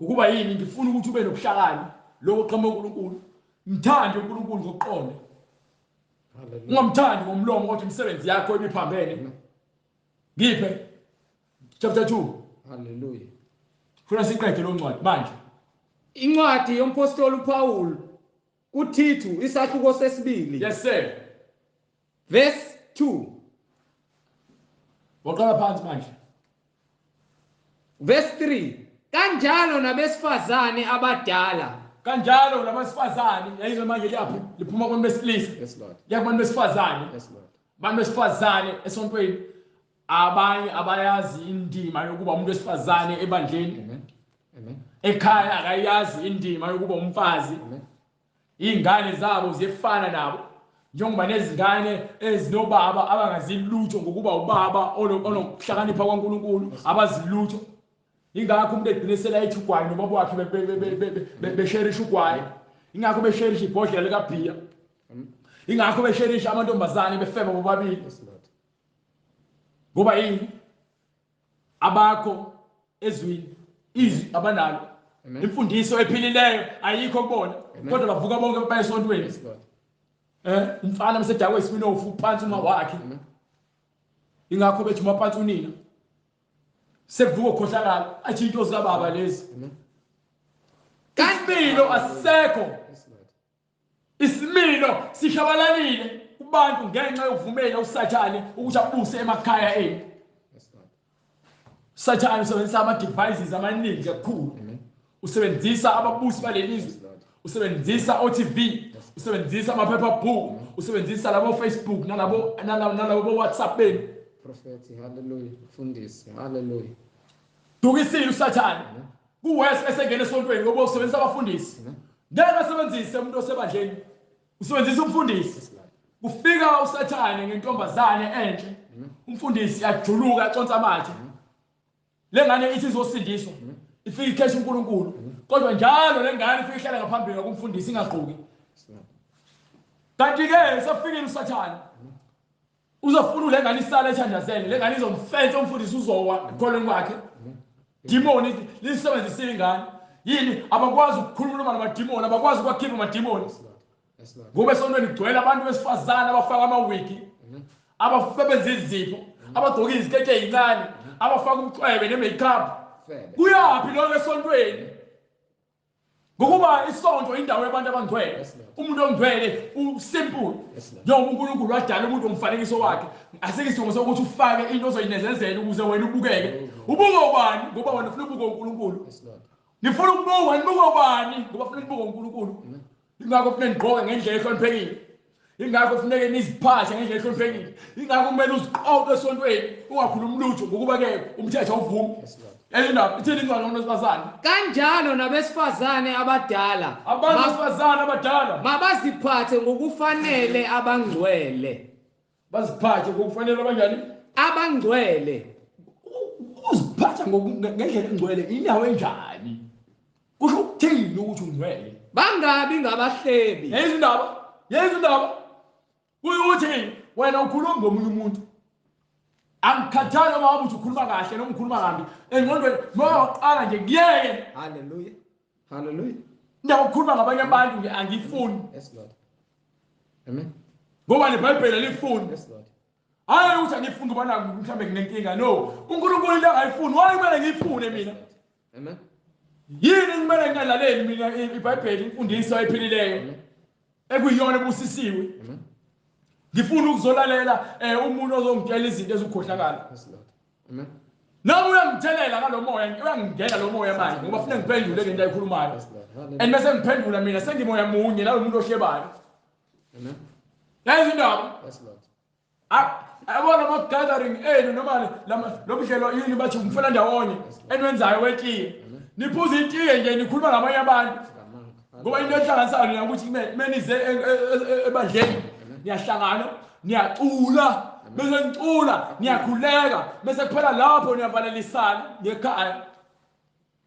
Ukuba yini ngifuna ukuthi ube nokuhlakani lokuqhama uNkulunkulu. Mthande uNkulunkulu ngokuqonda. hallelujah Ungamthandi ngomlomo kodwa imisebenzi yakho ibiphambene. Ngiphe chapter 2. hallelujah Funa siqede lo ncwadi manje. incwadi yompostoli uPaul kuThithu isahluko sesibili Yes sir. verse 2 Waqala phansi manje. verse 3 kanjalo nabesifazane abadala Kanjalo labasifazane yayizwe manje lapho liphuma kwabantu besilisa. yes lord Yakubantu besifazane. yes lord Abantu besifazane esontweni abanye abayazi indima yokuba umuntu wesifazane ebandleni. amen amen Ekhaya akayazi indima yokuba umfazi. amen Ingane zabo ziyefana nabo. Njengoba nezingane ezinobaba abangazilutho ngokuba ubaba onokuhlakanipha kwaNkulunkulu abazilutho. Ingakho umuntu egcinisela ethi ugwayi nobaba wakhe besherisha ugwayi. Ingakho besherisha ibhodlela likaBhiya. Ingakho besherisha amantombazane befeba bobabili. yes lord Ngoba yini? Abakho ezwini izwi abanalo. Imfundiso ephilileyo ayikho kubona. Kodwa bavuka bonke bayesontweni. yes lord Umfana besedakwe isipinofu phansi uma wakhe. Ingakho bethi uma phansi unina. Sekuvuka ukhohlakala athi into zikababa lezi. Kampilo asekho. yes lord Isimilo sishabalalile kubantu ngenxa yokuvumela uSathane ukuthi abuse emakhaya enu. yes lord Sathane usebenzisa ama devices amaningi kakhulu. Usebenzisa ababusi balelizwe. Usebenzisa OTV, usebenzisa amaphephabhuku, usebenzisa labo Facebook nalabo WhatsApp benu. prophet hallelujah Imfundiso hallelujah Dukisile uSathane. Kuwese esengena esontweni ngoba usebenzisa abafundisi. Ngeke asebenzise umuntu osebandleni. Usebenzisa umfundisi. yes lord Kufika uSathane ngentombazane enhle. Umfundisi ajuluka aconsa amathe. Lengane ithi izosindiswa. Ifika ikheshi uNkulunkulu. kodwa njalo lengane ifike ihlala ngaphambili kumfundisi ingaqhuki. Kanti ke safikile usathane uzofuna ulengane isala ethandazeni lengane izomfenza umfundisi uzowa ekholweni kwakhe. Demoni lisebenzisile ingane yini abakwazi ukukhuluma namademoni abakwazi ukwakhipha amademoni. Ngoba esontweni kugcwele abantu besifazane abafaka amawigi abasebenza izipho abagqoka izikete ezincane abafaka umcwebe ne-makeup. Kuyaphi lokho esontweni? Ngokuba isonto indawo yabantu abangcwele. Umuntu ongcwele usimple. Njengoba uNkulunkulu wadala umuntu ngomfanekiso wakhe. Asike isidingo sokuthi ufake into ozoyinezezela ukuze wena ubukeke. Ubuka ubani? Ngoba wena ufuna ubuka uNkulunkulu. Nifuna ukubuka nibuka ubani? Ngoba ufuna ubuka uNkulunkulu. Ingakho kufanele nigqoke ngendlela ehloniphekile. Ingakho kufanele niziphathe ngendlela ehloniphekile. Ingakho kumele uziqoqe esontweni ungakhulumi lutho ngokuba ke umthetho awuvumi. Elindaba ithini ingcwalo ngonosifazane? Kanjalo nabesifazane abadala. Abesifazane abadala mabaziphathe ngokufanele abangcwele. Baziphathe ngokufanele abanjani? Abangcwele. Uziphatha ngendlela engcwele indawo enjani? Kusho ukuthini ukuthi ungcwele? Bangabi ngabahlebi. Yezindaba. Kuyukuthi wena ukhuluma ngomunye umuntu. Angikhathali uma uthi ukhuluma kahle noma ukhuluma kambi. Engqondweni mawaqala nje kuyeke. Hallelujah. Hallelujah. Indaba ukukhuluma ngabanye abantu nje angifuni. Yes Lord. Amen. Ngoba neBhayibheli lifuni. Yes Lord. Hayi ukuthi angifuni ngoba naku mhlambe nginenkinga. No. uNkulunkulu into angayifuni. Why kumele ngiyifune mina? Amen. Yini kumele ngingalaleli mina iBhayibheli imfundiso ephilileyo? Ekuyiyona ebusisiwe. Amen. Ngifuna ukuzolalela umuntu ozongitshela izinto ezikhohlakala. Yes Lord. Amen. Noma uyangitshelela ngalomoya, uyangingena lo moya manje ngoba ufuna ngiphendule ngento ayikhulumayo. And bese ngiphendula mina sengimoya munye nalo muntu ohlebayo. Amen. Yazi indaba? Yes Lord. Abona ama gathering enu noma lo budlelo yini bathi umfela ndawonye enwenzayo wetiye. Niphuza itiye nje nikhuluma nabanye abantu. Ngoba into ehlanganisayo nina ukuthi menize ebadleni niyahlangana niyacula bese ngicula niyakhuleka bese kuphela lapho niyavalelisana ngekhaya.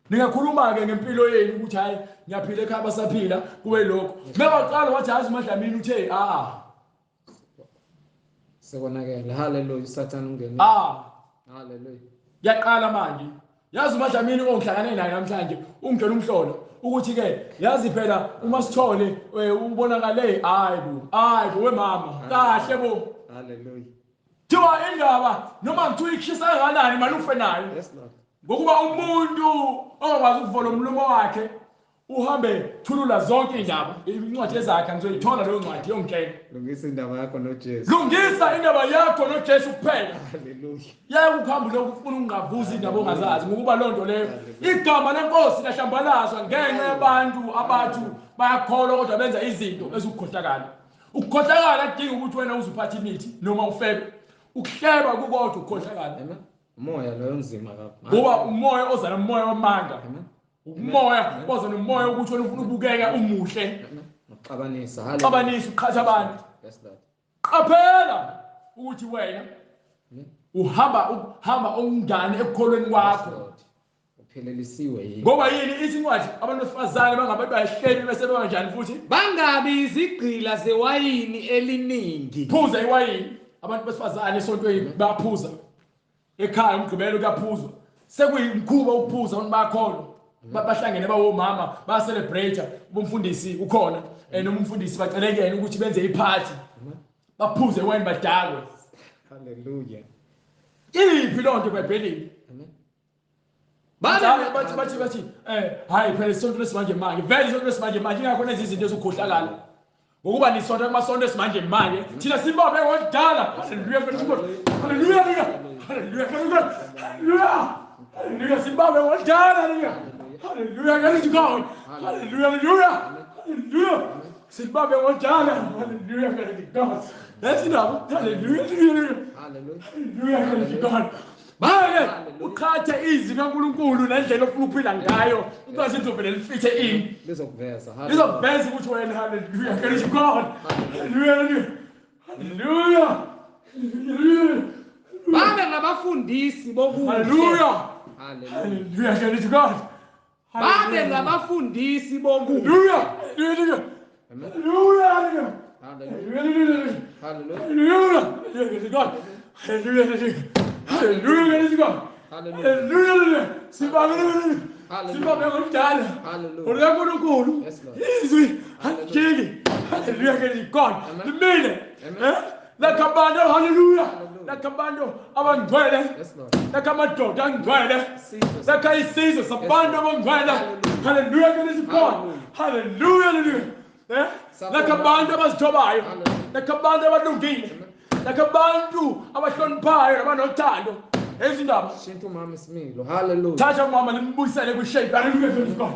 Ningakhuluma ke ngempilo yenu ukuthi hayi ngiyaphila ekhaya basaphila kube lokho. Mebaqala wathi hayi uMadlamini uthe sekonakele. Hallelujah. Usathane ungene. Hallelujah. Yaqala manje. Yazi uMadlamini ongihlangane naye namhlanje ungitshela umhlolo ukuthi ke yazi phela uma sithole ubonakale hayi bo wemama kahle bo. Hallelujah. Thiwa indaba noma ngithiwa ikhisa kangakanani manje ufe nayo. Yes Lord. Ngokuba umuntu ongakwazi ukuvala umlomo wakhe uhambe thulula zonke indaba incwadi ezakhe ngizoyithola leyo ncwadi yongitshela. Lungisa indaba yakho noJesu. Lungisa indaba yakho noJesu kuphela. Hallelujah. Yeke ukuhamba lokufuna ungavuza indaba ongazazi ngokuba lonto leyo igama lenkosi lahlambalazwa ngenxa yabantu abathu bayakholwa kodwa benza izinto ezikukhohlakala. Ukukhohlakala kudinga ukuthi wena uzuphathe imithi noma ufebe. Ukuhleba kukodwa ukukhohlakala. Amen. Umoya lo onzima kakhulu. Ngoba umoya oza nomoya wamanga. Umoya oza nomoya ukuthi wena ufuna ubukeka umuhle. Uxabanisa. Xabanisa uqhatha abantu. Yes Lord. Qaphela ukuthi wena uhamba ongane ekukholweni kwakho. Uphelelisiwe yini? Ngoba yini ithi incwadi abantu besifazane bangabantu bayihleli bese banjani futhi? Bangabi izigqila zewayini eliningi. Phuza iwayini. Abantu besifazane esontweni bayaphuza. Ekhaya umgqibelo kuyaphuzwa. Sekuyimkhuba ukuphuza abantu bayakholwa. Bahlangene bawomama baya celebrate umfundisi ukhona noma umfundisi bacelekene ukuthi benze iparty. Baphuze iwayini badakwe. Hallelujah. Iphi lonto eBhayibhelini? Bathi hayi phela isonto lesimanje manje vele isonto lesimanje manje ingakho lezi izinto ezikhohlakala ngokuba nisonto kumasonto esimanje manje thina simbabe ngokudala. Hallelujah. Hallelujah. Hallelujah. Hallelujah. Simbabe ngokudala. Hallelujah. Glory to God. Hallelujah. Hallelujah. Simbabe ngokudala. Hallelujah. Glory to God. That's enough. Hallelujah. Hallelujah. Glory to God. Manje ukhathe izwi likaNkulunkulu nendlela ofuna ukuphila ngayo ukwazi izovela lifithe ini lizokuveza. Lizokuveza ukuthi wena hallelujah glory to God. Hallelujah. Hallelujah. Hallelujah. Babe ngabafundisi bokuhle. Hallelujah. Hallelujah. Hallelujah glory to God. babe ngabafundisi bokuhle. Hallelujah. Hallelujah. Amen. Hallelujah. Hallelujah. Hallelujah. Hallelujah. Hallelujah. Hallelujah. God. Hallelujah. Hallelujah. God. Hallelujah. Hallelujah. Sibabele. Hallelujah. Sibabele ngomdala. Hallelujah. uNkulunkulu. Yes, Lord. Izwi Hallelujah. hakili. Hallelujah. God. Amen. Limile. Amen. Lakabando hallelujah. Hallelujah. Lakabando abangcwele. Yes, Lord. Lakamadoda angcwele. Jesus. Lakayisizwe sabantu abangcwele. Hallelujah. Hallelujah. God. Hallelujah. Hallelujah. Lakabantu abazithobayo. Hallelujah. Lakabantu abalungile. Lakabantu abahloniphayo abanothando. Ezindaba. Shinto mama similo. Hallelujah. Thatha umama limbuyisele kwishape. Hallelujah. God.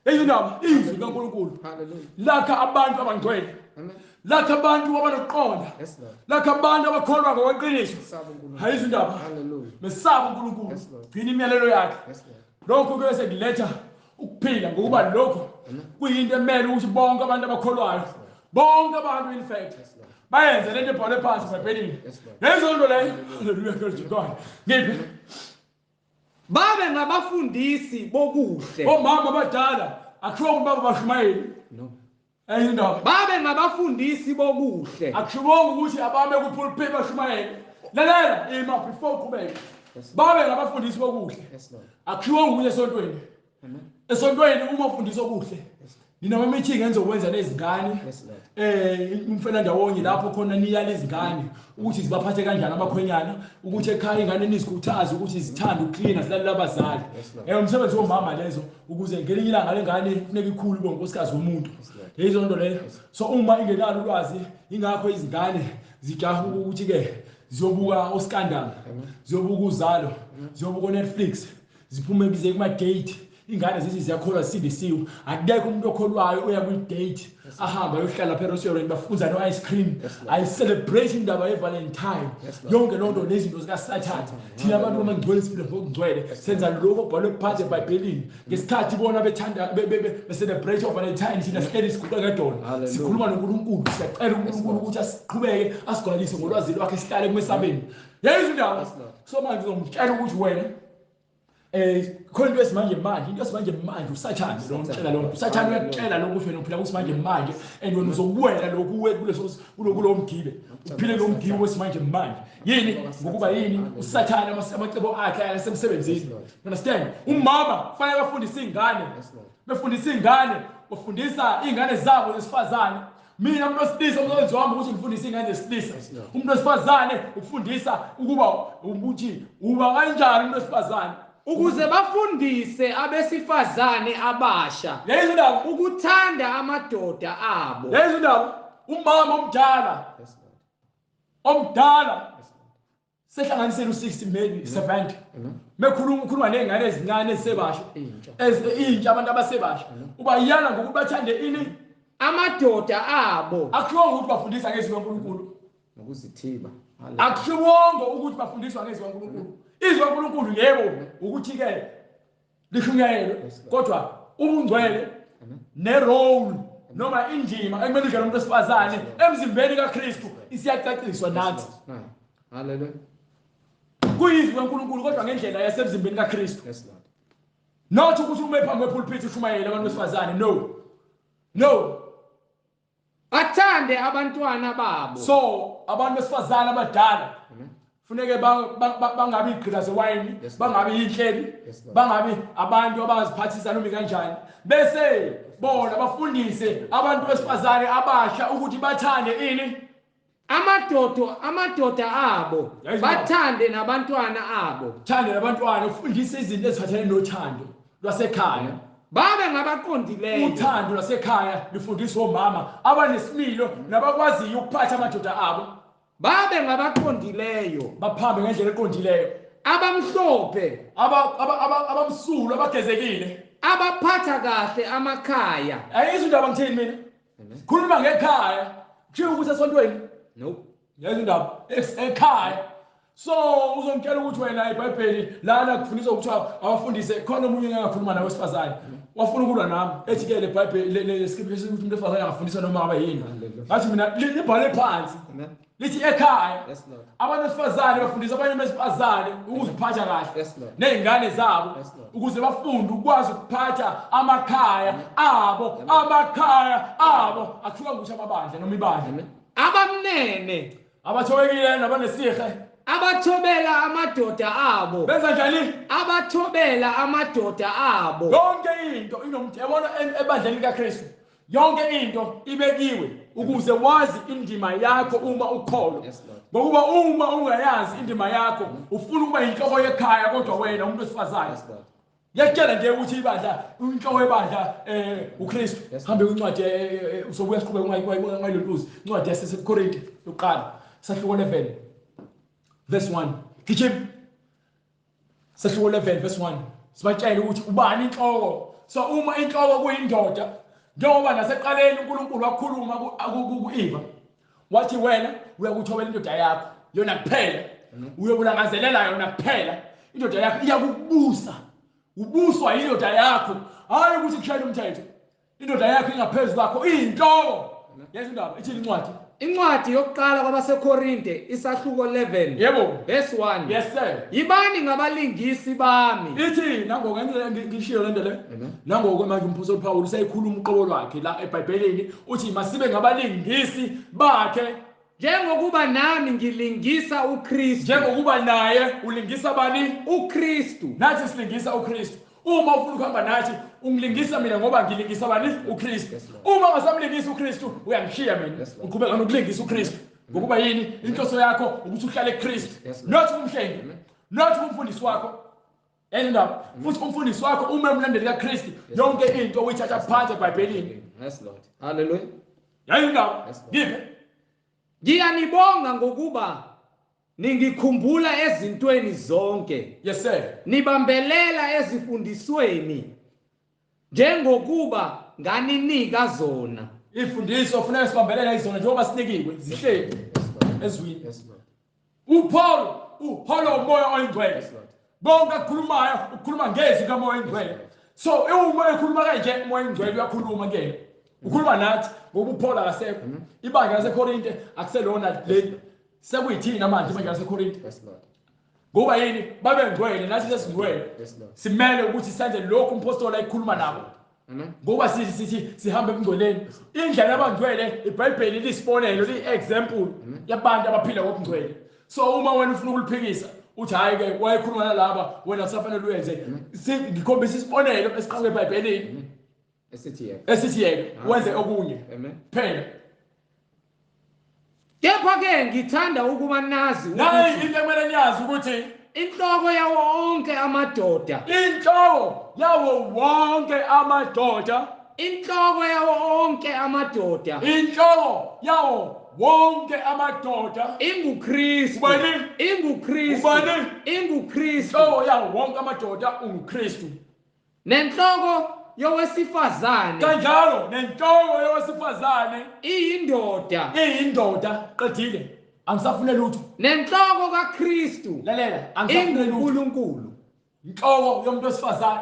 Ezindaba izwi kaNkulunkulu. Hallelujah. Lakha abantu abangcwele. Amen. Lakha abantu abanoqonda. Yes, Lord. Lakha abantu abakholwa ngokweqiniso. Saba uNkulunkulu. Hayi izindaba. Hallelujah. Mesaba uNkulunkulu. Yes, Lord. Gcina imiyalelo yakhe. Yes, Lord. Lokho kuyose kuletha ukuphila ngokuba lokho kuyinto emele ukuthi bonke abantu abakholwayo bonke abantu in fact bayenze lento ebhalwe phansi eBhayibhelini. Lezo nto leyo. Hallelujah. Glory to God. Ngiphi? Babe ngabafundisi bokuhle. Omama abadala akusho ukuthi baba bashumayeli. No. Eyindaba. Babe ngabafundisi bokuhle. Akushubonga ukuthi abame kupulpit bashumayeli. Lalela ima before uqhubeke. Babe ngabafundisi bokuhle. Yes, Lord. Akushubonga ukuthi esontweni. Amen. Esontweni uma ufundisa okuhle. Nina meeting engizokwenza lezingane. Yes, Lord. Umfela ndawonye lapho khona niyala izingane ukuthi zibaphathe kanjani abakhwenyana, ukuthi ekhaya ingane nizikhuthaze ukuthi zithande uclean zilalela abazali. Umsebenzi womama lezo ukuze ngelinye ilanga lengane kufuneka ikhulu bonkosikazi womuntu. Lezo nto leyo. So uma ingenalo ulwazi ingakho izingane zijaha ukuthi ke ziyobuka oScandal, ziyobuka uzalo, ziyobuka Netflix, ziphume bize kuma date. Ingane zithi ziyakholwa sindisiwe. Akekho umuntu okholwayo oya kwi date ahamba ayohlala phe restaurant bafunza no ice cream. I celebrate indaba ye Valentine. Yonke lonto lezinto zika Sathane. Thina abantu abangcwele siphila ngokungcwele. Senza lokho obhalwe phansi eBhayibhelini. Ngesikhathi bona bethanda be celebrate of Valentine thina sihleli sikhuluma ngedolo. Sikhuluma noNkulunkulu. Siyacela uNkulunkulu ukuthi asiqhubeke asigcwalise ngolwazi lwakhe sihlale kumesabeni. Yezwi indaba. So manje ngizomtshela ukuthi wena khona into esimanje manje usathane lo mtshela lo usathane uyakutshela lokho ukuthi wena uphila kusimanje manje and wena uzobuwela lokhu kulo mgibe uphile lo mgibe wesimanje manje yini ngokuba yini usathane amacebo akhe ayasemsebenzini. Understand? Umama kufanele bafundise izingane befundisa izingane bafundisa izingane zabo zesifazane. Mina umuntu wesilisa umsebenzi wami ukuthi ngifundise izingane zesilisa. Umuntu wesifazane ukufundisa ukuba ukuthi uba kanjani umuntu wesifazane ukuze bafundise abesifazane abasha lezindaba ukuthanda amadoda abo. Lezindaba umama omdala sehlanganisela u60 maybe 70 mekhuluma nezingane ezincane ezisebasha intsha abantu abasebasha uba yana ngokuthi bathande ini amadoda abo. Akushongo ukuthi bafundisa ngezwi kaNkulunkulu ngokuzithiba. Akushongo ukuthi bafundiswa ngezwi kaNkulunkulu. Izwi kaNkulunkulu yebo ukuthi ke lishunyayelwe kodwa ubungcwele nerole noma indima ekumele idlale umuntu wesifazane emzimbeni kaKristu isiyacaciswa nathi. Hallelujah. Kuyizwi kaNkulunkulu kodwa ngendlela yasemzimbeni kaKristu. Yes, Lord. Not ukuthi ume phambi kwepulpit ushumayele abantu besifazane. No. Bathande abantwana babo. So abantu besifazane abadala funeke bangabi igqila zewayini, bangabi inhleli, bangabi abantu abaziphathisa noma kanjani. Bese bona bafundise abantu besifazane abasha ukuthi bathande ini amadoda abo. Bathande nabantwana abo. Thande nabantwana ufundise izinto eziphathelene nothando lwasekhaya. Babe ngabaqondileyo. Uthando lwasekhaya lifundiswa omama abanesimilo nabakwaziyo ukuphatha amadoda abo. Babe ngabaqondileyo baphambe ngendlela eqondileyo. Abamhlophe abamsulu abagezekile abaphatha kahle amakhaya. Ayizwe indaba ngithini mina? Khuluma ngekhaya. Kusho ukuthi esontweni? No. Yazi indaba ekhaya. So uzongitshela ukuthi wena eBhayibheli lana kufundiswa ukuthi abafundise khona umunye engakhuluma nawe wesifazane. Wafuna ukulwa nami ethi ke leBhayibheli le scripture ukuthi umuntu wesifazane angafundiswa noma abe yini. Ngathi mina libhale phansi. lithi ekhaya Yes, Lord. abantu besifazane bafundisa abanye besifazane ukuziphatha kahle Yes, Lord. nezingane zabo Yes, Lord. ukuze bafunde ukwazi ukuphatha amakhaya abo akufika ukuthi amabandla noma ibandla Amen. Abamnene abathobekile nabanesihe abathobela amadoda abo. benza njani Abathobela amadoda abo. yonke into yabona ebandleni likaKristu yonke into ibekiwe ukuze wazi indima yakho uma ukholwa Yes, Lord. ngokuba uma ungayazi indima yakho ufuna ukuba inhloko yekhaya kodwa wena umuntu wesifazane Yes, Lord. yakutshela nje ukuthi ibandla inhloko yebandla uKristu Yes, hambe incwadi usobuya siqhubeka ngayiloluzi incwadi yaseKorinte yokuqala sahluko 11 verse 1 gijima sahluko 11 verse 1 sibatshela ukuthi ubani inhloko so uma inhloko kuyindoda njengoba naseqaleni uNkulunkulu wakhuluma ku-Eva wathi wena uyakuthobela indoda yakho yona kuphela uyobulangazelela yona kuphela indoda yakho iyakubusa ubuswa indoda yakho hayi ukuthi kushayela umthetho indoda yakho ingaphezulu kwakho iyinhloko yazi indaba ithi incwadi Incwadi yokuqala kwabaseKorinte isahluko 11 yebo verse 1. yes sir Yibani ngabalingisi bami. ithi nangoku ngishiyo le nto le Amen. nangoku manje umphostoli Paul usayikhuluma uqobo lwakhe la eBhayibhelini uthi masibe ngabalingisi bakhe Njengokuba nami ngilingisa uKristu. njengokuba naye ulingisa bani uKristu. nathi silingisa uKristu uma ufuna ukuhamba nathi ungilingisa mina ngoba ngilingisa bani uKristu uma ungasamlingisa uKristu uyangishiya mina uqhubeka nokulingisa uKristu ngokuba yini inhloso yakho ukuthi uhlale kuKristu not umhlengi not umfundisi wakho endaba futhi umfundisi wakho uma umlandeli kaKristu yonke into uyithatha phansi eBhayibhelini. Yes, Lord. Hallelujah. Yayindaba ngiphe Ngiyanibonga ngokuba ningikhumbula ezintweni zonke. yes sir Nibambelela ezifundisweni njengokuba nganinika zona. imfundiso kufanele sibambelela izona njengoba sinikiwe zihleli ezwini. Yes, Lord. uPaul uhola umoya oyingcwele Yes, Lord. bonke akukhulumayo ukhuluma ngezwi kamoya oyingcwele so uma ekhuluma kanje umoya oyingcwele uyakhuluma kuyena ukhuluma nathi ngoba uPaul akasekho ibandla laseKorinte akuselona le sekuyithina manje ibandla laseKorinte Yes, Lord. ngoba yini babengcwele nathi sesingcwele Yes, Lord. simele ukuthi senze lokhu umpostoli ayikhuluma nabo Amen. ngoba sithi sihambe ebungcweleni indlela yabangcwele iBhayibheli lisibonelo li-example yabantu abaphila ngokungcwele so uma wena ufuna ukuliphikisa uthi hayi ke wayekhuluma nalaba wena kusafanele uyenze ngikhombisa isibonelo esiqhamuke eBhayibhelini esithi yeke wenze okunye Amen. phela Kepha-ke ngithanda ukuba nazi nayi ukuthi into ekumele niyazi ukuthi inhloko yawo onke amadoda, inhloko yawo wonke amadoda inhloko yawo onke amadoda inhloko yawo wonke amadoda inguKristu. Ubani? InguKristu. Ubani? InguKristu. inhloko yawo wonke amadoda unguKristu Nenhloko yowesifazane kanjalo nenhloko yowesifazane iyindoda. iyindoda qedile angisafune lutho Nenhloko kaKristu lalela angisafune lutho inguNkulunkulu. inhloko yomuntu wesifazane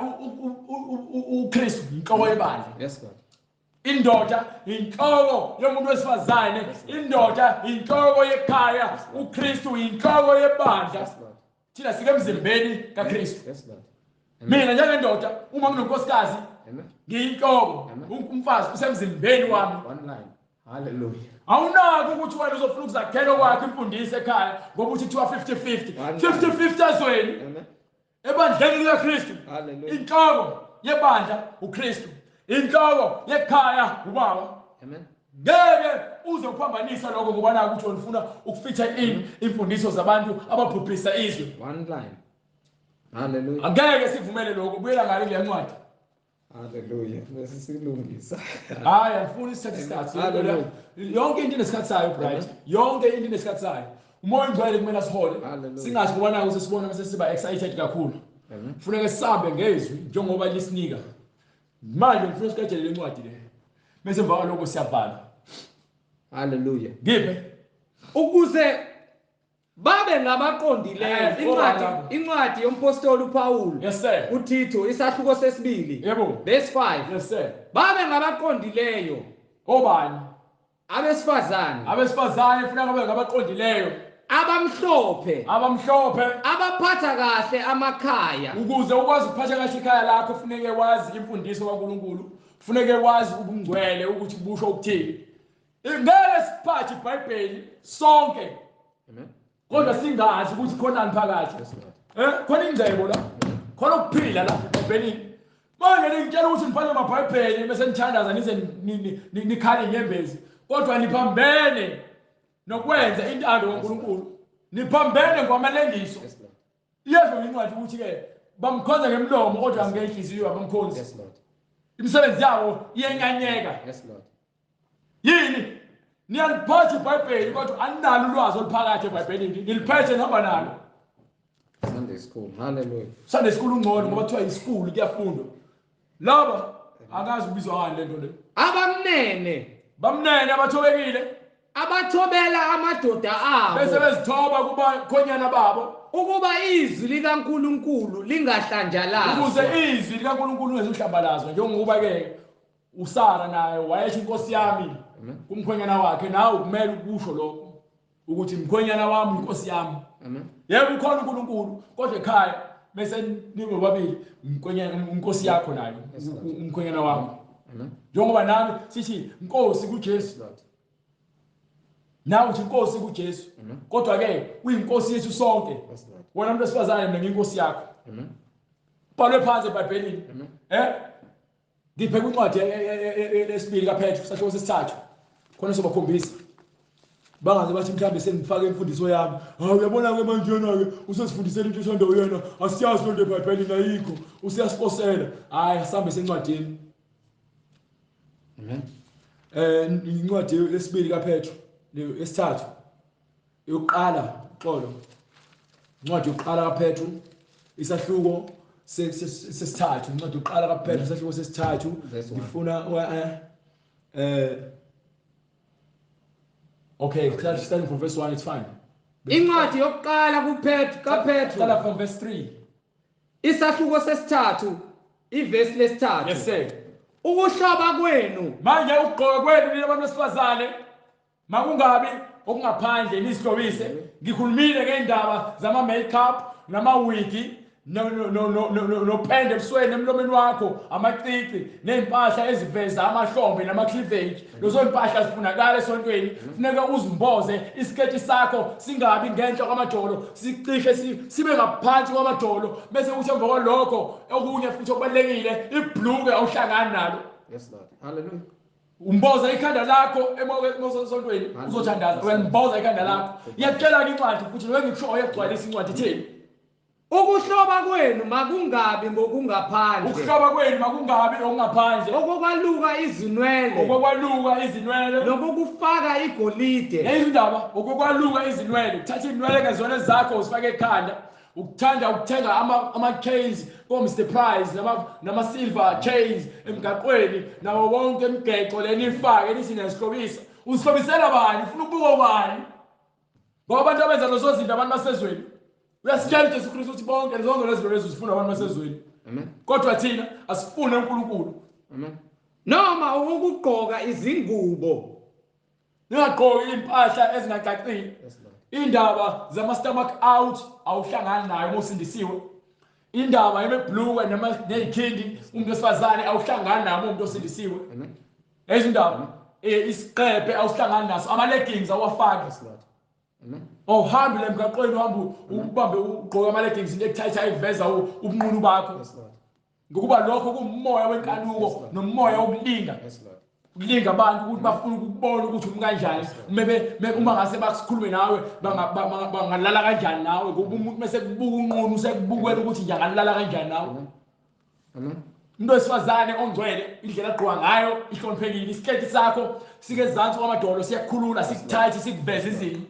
uKristu inhloko yebandla Yes, God. indoda inhloko yomuntu wesifazane indoda inhloko yekhaya uKristu inhloko yebandla Yes, Lord. thina sike emzimbeni kaKristu Yes, Lord. mina njengendoda uma nginonkosikazi Amen. ngiyinhloko umfazi usemzimbeni wami One line. Hallelujah. awunaki ukuthi wena uzofuna ukuzakhela kwakho imfundiso ekhaya ngoba uthi kuthiwa 50-50 50-50 ezweni Amen. ebandleni likaKristu Hallelujah. inhloko yebandla uKristu inhloko yekhaya ubaba Amen. ngeke uze uphambanisa lokho ngoba naku ukuthi wena ufuna ukufitha imfundiso zabantu ababhubhisa izwe One line. Hallelujah. angeke sivumele lokho buyela ngale le ncwadi Hallelujah. Bese silungisa. hayi angifuni isithathe isikhathi Hallelujah. yonke into inesikhathi sayo bright yonke into inesikhathi sayo umoya ongcwele kumele asihole Hallelujah. singathi ngoba naku sesibona bese siba excited kakhulu Amen. kufuneka sisambe ngezwi njengoba lisinika manje ngifuna siqedele le ncwadi le bese emva kwalokho siyavala Hallelujah. ngiphe Ukuze babe ngabaqondileyo. Lapho. Incwadi yompostoli uPaul yes sir uThito isahluko sesibili yebo verse 5. yes sir Babe ngabaqondileyo obani abesifazane funeka babe ngabaqondileyo abamhlophe abaphatha kahle amakhaya ukuze ukwazi ukuphatha kahle ikhaya lakho funeke wazi imfundiso kaNkulunkulu funeke wazi ubungcwele ukuthi busho ukuthini ngeke siphathe iBhayibheli sonke kodwa singazi ukuthi khonani phakathi khona ingcebo la khona ukuphila la eBhayibhelini manje ngitshela ukuthi niphathe amaBhayibheli bese nithandaza nize nikhale inyembezi kodwa niphambene nokwenza intando kaNkulunkulu niphambene ngwamalengiso yezwe incwadi ukuthi ke bamkhonza ngemlomo kodwa ngenhliziyo abamkhonzi imisebenzi yabo iyenyanyeka yini niyaliphatha iBhayibheli kodwa aninalo ulwazi oluphakathi eBhayibhelini niliphethe noma nalo Sunday school hallelujah Sunday school ungcono ngoba kuthiwa isikulu kuyafundwa laba akazi ubizwa ngani lento le bamnene abathobekile abathobela amadoda abo bese bezithoba kuba khonyana babo ukuba izwi likaNkulunkulu lingahlanjalazwa ukuze izwi likaNkulunkulu lingezuhlambalazwa njengoba ke uSara naye wayesho inkosi yami kumkhonyana wakhe nawe kumele ukusho lokho ukuthi mkhonyana wami inkosi yami yebo ukhona uNkulunkulu kodwa ekhaya bese nibo babili mkhonyana inkosi yakho nayo umkhonyana wakho njengoba nami sithi inkosi kuJesu nawe uthi inkosi kuJesu kodwa ke uyinkosi yethu sonke wena umuntu esifazane mina ngiyinkosi yakho bhalwe phansi eBhayibhelini ngiphe incwadi lesibili kaPetru sahluko sesithathu khona sobakhombisa bangaze bathi mhlambe sengifake imfundiso yami uyabona ke manje yena ke usesifundisela into esonto yena asiyazi lonto eBhayibhelini ayikho usiyasiposela hayi asambe sencwadini incwadi lesibili kaPetru lesithathu yokuqala uxolo incwadi yokuqala kaPetru isahluko sesithathu incwadi yokuqala kaPetru isahluko sesithathu ngifuna okay starting from verse 1 it's fine incwadi yokuqala kaPetru start from verse 3 isahluko sesithathu ivesi lesithathu yes sir ukuhlaba kwenu manje ugqoka kwenu nina abantu besifazane makungabi okungaphandle nisihlobise ngikhulumile ngendaba zama makeup nama wigi nopende ebusweni emlomeni wakho amacici nezimpahla eziveza amahlombe nama cleavage lezo impahla zifunakala esontweni funeka uzimboze isiketi sakho singabi ngenhla kwamadolo sicishe sibe ngaphansi kwamadolo bese uthi emva kwalokho okunye futhi okubalekile ibhluke awuhlangani nalo yes lord hallelujah umboza ikhanda lakho emosontweni uzothandaza uyamboza ikhanda lakho iyatshela incwadi futhi lo ngikushoyo egcwalisa incwadi ithini ukuhloba kwenu makungabi ngokungaphandle ukuhloba kwenu makungabi ngokungaphandle okokwaluka izinwele nokukufaka igolide yizindaba okokwaluka izinwele uthatha inwele ngezona zakho uzifake ekhanda ukuthanda ukuthenga ama chains ko Mr Price nama silver chains emgaqweni nawo wonke emgexo lenifake nithi nesihlobisa usihlobisela bani ufuna ukubuka bani ngoba abantu abenza lezo zinto abantu basezweni uyasitshela uJesu Kristu ukuthi bonke zonke lezi zinto lezi zifuna abantu basezweni amen kodwa thina asifune uNkulunkulu amen noma ukugqoka izingubo ningagqoki impahla ezingacacile indaba zama stomach out awuhlangani nayo mosindisiwe indaba yemebhluke nezikhindi umuntu wesifazane awuhlangani nayo umuntu osindisiwe ezindaba isiqephe awuhlangani naso ama leggings awafaki awuhambi la emgaqweni uhamba ubambe ugqoka ama leggings into etight ayiveza ubunqunu bakho ngokuba lokho kuumoya wenkanuko nomoya wokulinga ukulinga abantu ukuthi bafuna ukubona ukuthi umkanjani uma ngase bakukhulume nawe bangalala kanjani nawe ngoba umuntu mase kubuka unqunu sekubukela ukuthi nje angalala kanjani nawe amen umuntu wesifazane ongcwele indlela agqoka ngayo ihloniphekile isiketi sakho sike ezantsi kwamadolo siyakhulula sikuthathi sikuveza izinto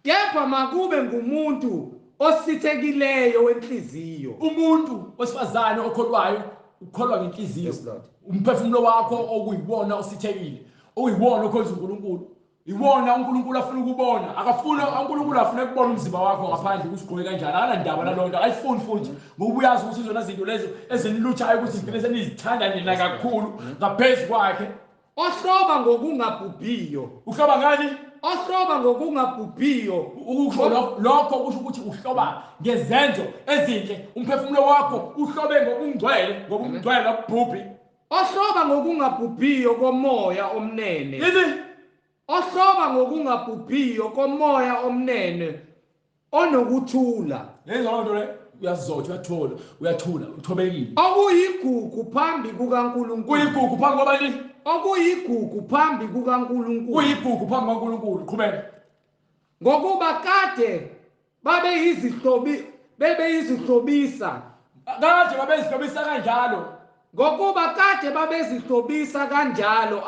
kepha makube ngumuntu osithekileyo wenhliziyo umuntu wesifazane okholwayo ukholwa ngenhliziyo umphefumulo wakho okuyiwona osithekile okuyiwona okholwa uNkulunkulu iwona uNkulunkulu afuna ukubona akafuna uNkulunkulu afuna ukubona umzimba wakho ngaphandle ukuthi ugqoke kanjani akanandaba nalonto ayifuni futhi ngoba uyazi ukuthi izona zinto lezo eziniluthayo ukuthi ngine senizithanda nina kakhulu ngaphezulu kwakhe Ohloba ngokungabhubhiyo. Uhloba ngani? Ohloba ngokungabhubhiyo. Ukusho lokho kusho ukuthi uhloba ngezenzo ezinhle. Umphefumulo wakho uhlobe ngokungcwele, ngokungcwele okubhubhi. Ohloba ngokungabhubhiyo komoya omnene. Yini? Ohloba ngokungabhubhiyo komoya omnene onokuthula. Yenza lento le uyazotha, uyathula, uthobekile. Okuyigugu phambi kukaNkulunkulu. Kuyigugu phambi kwabani? Okuyigugu phambi kukaNkulunkulu. Kuyigugu phambi kwaNkulunkulu. Qhubeka. Ngokuba kade bebeyizihlobisa. Kade babezihlobisa kanjalo. Ngokuba kade babezihlobisa kanjalo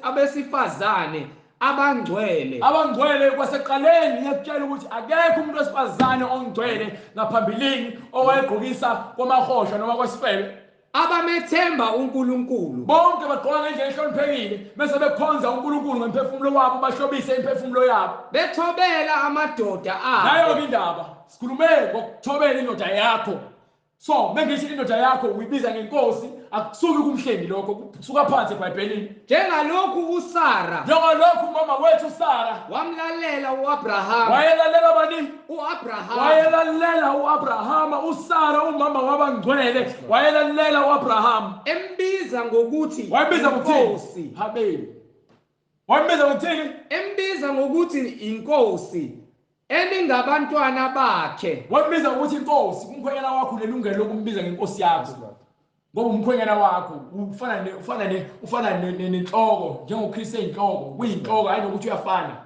abesifazane abangcwele. Abangcwele kwaseqaleni ngiyakutshela ukuthi akekho umuntu wesifazane ongcwele ngaphambilini owayegqokisa kwamahosha noma kwasifebe. Abamethemba uNkulunkulu. Bonke bagqoka ngendlela ehloniphekile bese bekhonza uNkulunkulu ngemphefumulo wabo, bahlobise imphefumulo yabo. Bethobela amadoda abo. Nayo indaba sikhulume ngokuthobela indoda yakho. So mengithi indoda yakho uyibiza ngenkosi, akusuki kumhlengi lokho, kusuka phansi eBhayibhelini. Njengalokhu uSara. Njengalokhu umama wethu Sara Wamlalela uAbraham. wayelalela bani? uAbraham. Wayelalela uAbrahama. USara umama wabangcwele wayelalela uAbraham. Embiza ngokuthi Wayibiza ngokuthi inkosi. Habeli. Wayibiza ngokuthi Embiza ngokuthi inkosi eningabantwana bakhe. wayibiza ngokuthi inkosi. Umkhwenyana wakho unelungelo lokumbiza ngenkosi yakho. Ngoba umkhwenyana wakho ufana nenhloko, njengoKristu eyinhloko, kuyinhloko hayi nokuthi uyafana.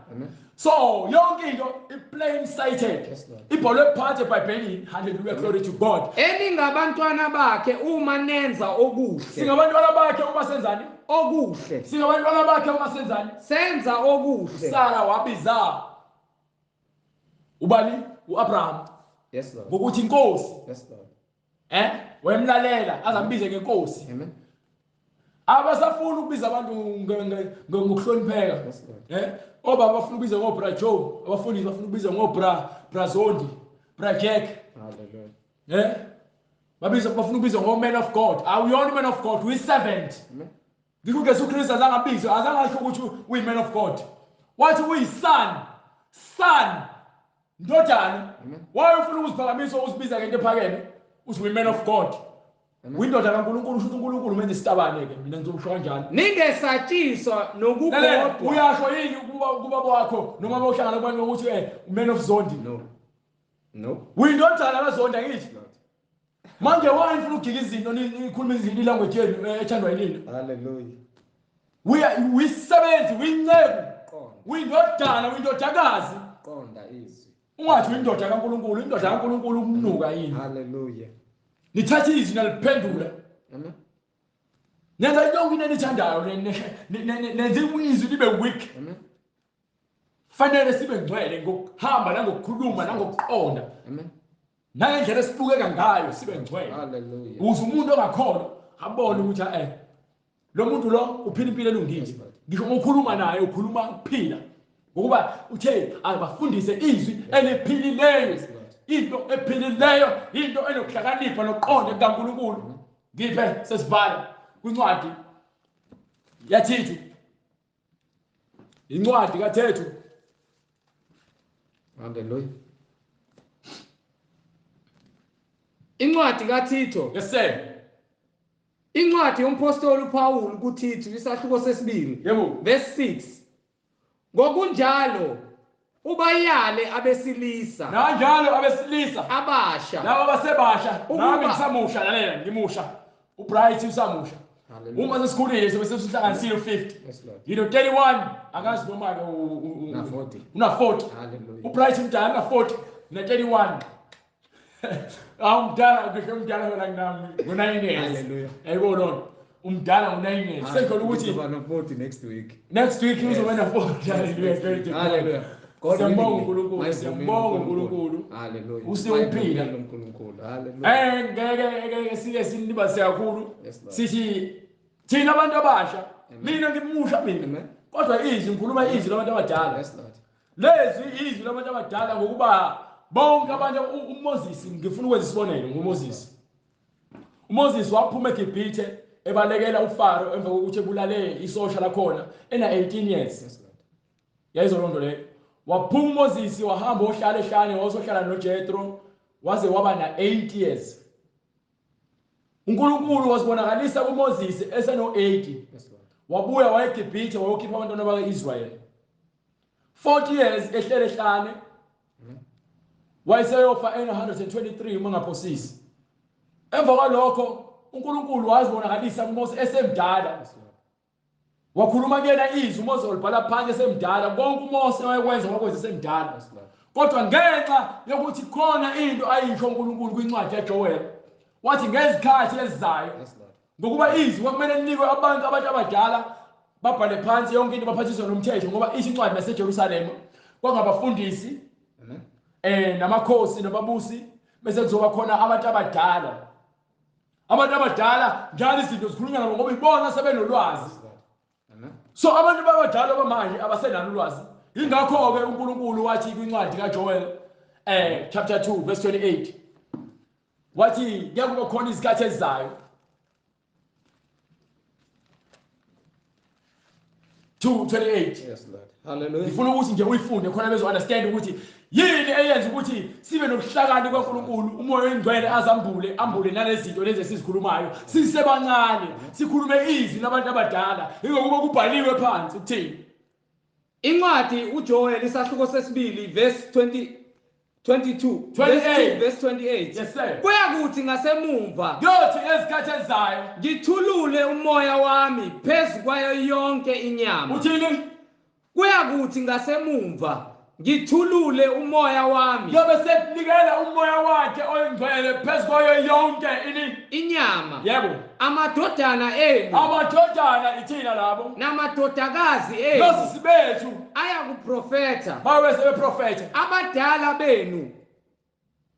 So yonke into i-plain sighted. Ibhalwe phansi eBhayibhelini. Hallelujah, glory to God. Eningabantwana bakhe uma nenza okuhle. Singabantwana bakhe uma senzani? Okuhle. Singabantwana bakhe uma senzani? Senza okuhle. Sara wabiza ubani? uAbraham. Yes Lord. Ngokuthi inkosi. Yes Lord. Wayemlalela azambize ngenkosi. Amen. Abasafuna ukubiza abantu ngokuhlonipheka. Obaba bafuna ukubiza ngobra Joe, abafundisi bafuna ukubiza ngobra Zondi, bra Jack. Hallelujah. Bafuna ukubiza ngoman of God. Awuyona man of God, uyi-servant. Ngikho uJesu Kristu azangabizo, azangasho ukuthi uyi-man of God. Wathi uyi-son, ndodana. Why ufuna ukuziphakamisa uzibiza ngento ephakeme? Uthi uyi-man of God. Windoda kaNkulunkulu usho uNkulunkulu menze isitabane ke mina ngizosho kanjalo. Ningesatshiswa nokugodwa. Uyasho yini kuba wakho noma bawuhlangana kwani ukuthi man of Zondi? No. Uyindodana kaZonda ngithi. Manje wani ufuna ukugika izinto nikhuluma izinto ilanguage yenu ethandwa yini? Hallelujah. Uyisebenzi, uyinceku. Uyindodana, uyindodakazi. Qonda izwi. Ungathi uyindoda kaNkulunkulu, indoda kaNkulunkulu umnuka yini? Hallelujah. Nithatha izwi naliphendula. Amen. Nenza yonke into enithandayo, nenze izwi libe weak. Amen. Fanele sibe ngcwele ngokuhamba nangokukhuluma nangokuqonda. Amen. Nangendlela esibukeka ngayo sibe ngcwele. Hallelujah. Ukuze umuntu ongakholwa abone ukuthi lo muntu lo uphila impilo elungile. Ngisho ngokukhuluma naye ukhuluma ukuphila. Ngokuba uthe abafundise izwi eliphilileyo. Into ephilileyo, into enokuhlakanipha nokuqonda kukaNkulunkulu. Ngiphe sesivala kwincwadi yaThithu. Incwadi kaThithu. Hallelujah. Incwadi kaThithu. Yes sir. Incwadi yompostoli uPaul kuThithu isahluko sesibili. Yebo. Verse 6. Ngokunjalo ubayale abesilisa. Nanjalo abesilisa Abasha. laba abasebasha nami ngisamusha, lalela ngimusha. uBright usamusha. Uma sesikhulile sebesihlanganisile u50. You know 31 angazi noma ke una 40. uBright umdala una 40 na 31. Umdala ngisho umdala wena nami ngo9 years. Hallelujah. Ayibona umdala ngo9 years. Sekhona ukuthi uzoba no40 next week. Next week uzoba na 40. Hallelujah. Siyambonga uNkulunkulu, siyambonga uNkulunkulu. Hallelujah. Usiuphila uNkulunkulu. Hallelujah. Ngeke sike sinibase kakhulu. Sithi thina abantu abasha, mina ngimusha mina. Kodwa izwi ngikhuluma izwi labantu abadala. Lezi izwi labantu abadala ngokuba bonke abantu uMoses ngifuna ukwenza isibonelo ngoMoses. uMoses waphuma eGibhithe ebalekela uFaro emva kokuthi ebulale isosha lakhona ena 18 years. Yes, Lord. Yayizolondo leyo. Waphuma uMoses wahamba ohlala ehlane wasohlala noJethro waze waba na 8 years. uNkulunkulu wasibonakalisa kuMoses eseno 80. Yes, Lord. Wabuya waye eGibhithe wayokhipha abantwana bakwaIsrayeli. 40 years ehlele ehlane. Wayeseyofa ena 123 mangaphosisi. Emva kwalokho uNkulunkulu wazibonakalisa kuMoses esemdala. Yes, Lord. Wakhuluma kuyena izwi uMoses olibhala phansi esemdala konke uMoses wayekwenza wakwenza esemdala. Yes, Lord. Kodwa ngenxa yokuthi khona into ayisho uNkulunkulu kwincwadi yaJoel wathi ngezikhathi ezizayo Yes, Lord. ngokuba izwi kwakumele linikwe abantu abadala babhale phansi yonke into baphathiswe nomthetho ngoba isho incwadi naseJerusalema kwangabafundisi Amen. namakhosi nababusi bese kuzoba khona abantu abadala. Abantu abadala njalo izinto zikhulunywa nabo ngoba ibona sebenolwazi. Yes, Lord. Amen. So abantu babadala bamanje abasenalo ulwazi. Ingakho ke uNkulunkulu wathi kwincwadi kaJoel chapter 2 verse 28 wathi kuyakuba khona izikhathi ezizayo 2:28. Yes, Lord. Hallelujah. Ngifuna ukuthi nje uyifunde khona bezo understand ukuthi yini eyenza ukuthi sibe nokuhlakani kwaNkulunkulu umoya oyingcwele ambule nalezinto lezi esizikhulumayo sisebancane sikhulume izwi labantu abadala ingokuba kubhaliwe phansi ukuthini. Incwadi uJoel isahluko sesibili verse 22 verse 28. Yes, sir. Kuyakuthi ngasemumva Yothi ezikhathi ezizayo ngithulule umoya wami phezu kwayo yonke inyama. uthini? Kuyakuthi ngasemumva ngithulule umoya wami Yobe sekunikela umoya wakhe oyingcwele phezu kwayo yonke inyama. yebo. Amadodana enu Amadodana ithina labo namadodakazi enu nosisi bethu ayakuprofetha. babe sebeprofetha Abadala benu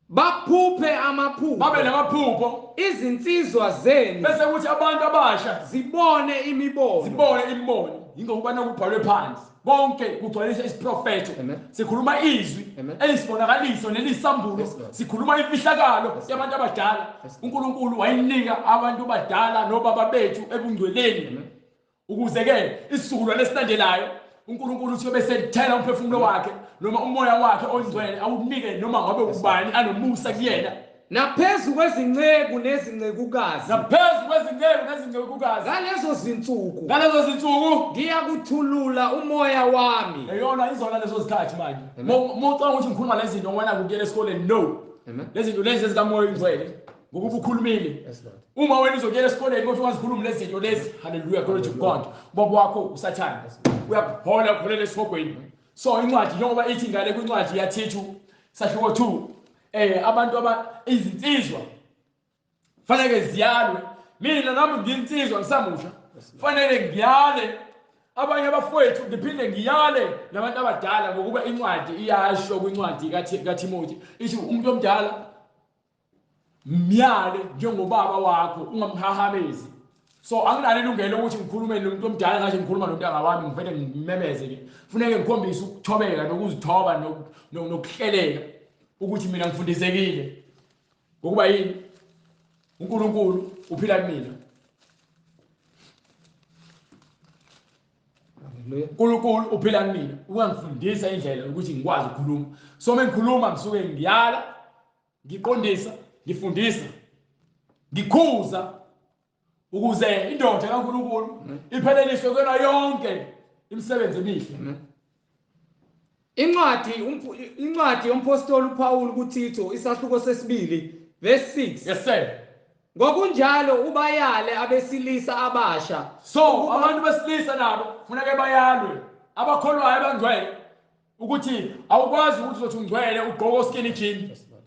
baphuphe amaphupho. babe namaphupho Izinsizwa zenu bese kuthi abantu abasha zibone imibono. zibone imibono ingokubana kubhalwe phansi konke kugcwaliswa isiprofeto. Amen. Sikhuluma izwi Amen. elisibonakaliso nelisambulo. Yes, Lord. Sikhuluma imfihlakalo Yes, yabantu abadala. Yes, Lord. uNkulunkulu wayinika abantu abadala nobaba bethu ebungcweleni Amen. ukuze ke isizukulwane esilandelayo uNkulunkulu uthi besethela umphefumulo wakhe noma umoya wakhe oyingcwele awunike noma ngabe ubani anomusa kuyena Naphezu kwezinceku nezincekukazi naphezu kwezinceku nezincekukazi. ngalezo zinsuku Ngalezo zinsuku ngiyakuthulula umoya wami. eyona izona lezo zikhathi manje Amen. mocanga ukuthi ngikhuluma lezi zinto ngoba nakuyela esikoleni no. Amen. Lezi zinto lezi ezikamoya oyingcwele ngokuba ukhulumile. Yes, Lord. Uma wena uzokuyela esikoleni kodwa ungazikhulumi lezi zinto lezi hallelujah glory to God ubaba wakho usathana uyabhola ukholela esifogweni. So incwadi njengoba ithi ngale kwincwadi yaThithu sahluko 2 abantu izinsizwa fanele ziyalwe. Mina nami nginsizwa ngisamusha fanele ngiyale abanye abafowethu ngiphinde ngiyale nabantu abadala ngokuba incwadi iyasho kwincwadi kaTimothy ithi umuntu omdala myale njengobaba wakho ungamhahamezi. So anginalo ilungelo ukuthi ngikhulume nomuntu omdala ngathi ngikhuluma nontanga wami ngivele ngimemeze ke. Kufanele ngikhombise ukuthobeka nokuzithoba nokuhleleka ukuthi mina ngifundisekile ngokuba yini uNkulunkulu uphila kumina. Hallelujah. uNkulunkulu uphila kumina ungangifundisa indlela ukuthi ngikwazi ukukhuluma. So mengikhuluma ngisuke ngiyala ngiqondisa ngifundisa ngikhuza ukuze indoda kaNkulunkulu ipheleliswe kuyona yonke imisebenzi emihle. Incwadi yompostoli uPaul kuThitho isahluko sesibili verse 6. Yes sir. Ngokunjalo ubayale abesilisa abasha. So abantu besilisa nabo kufanele bayalwe abakholwayo abangcwele ukuthi awukwazi ukuthi uzothi ungcwele ugqoke skinny jean. Yes, Lord.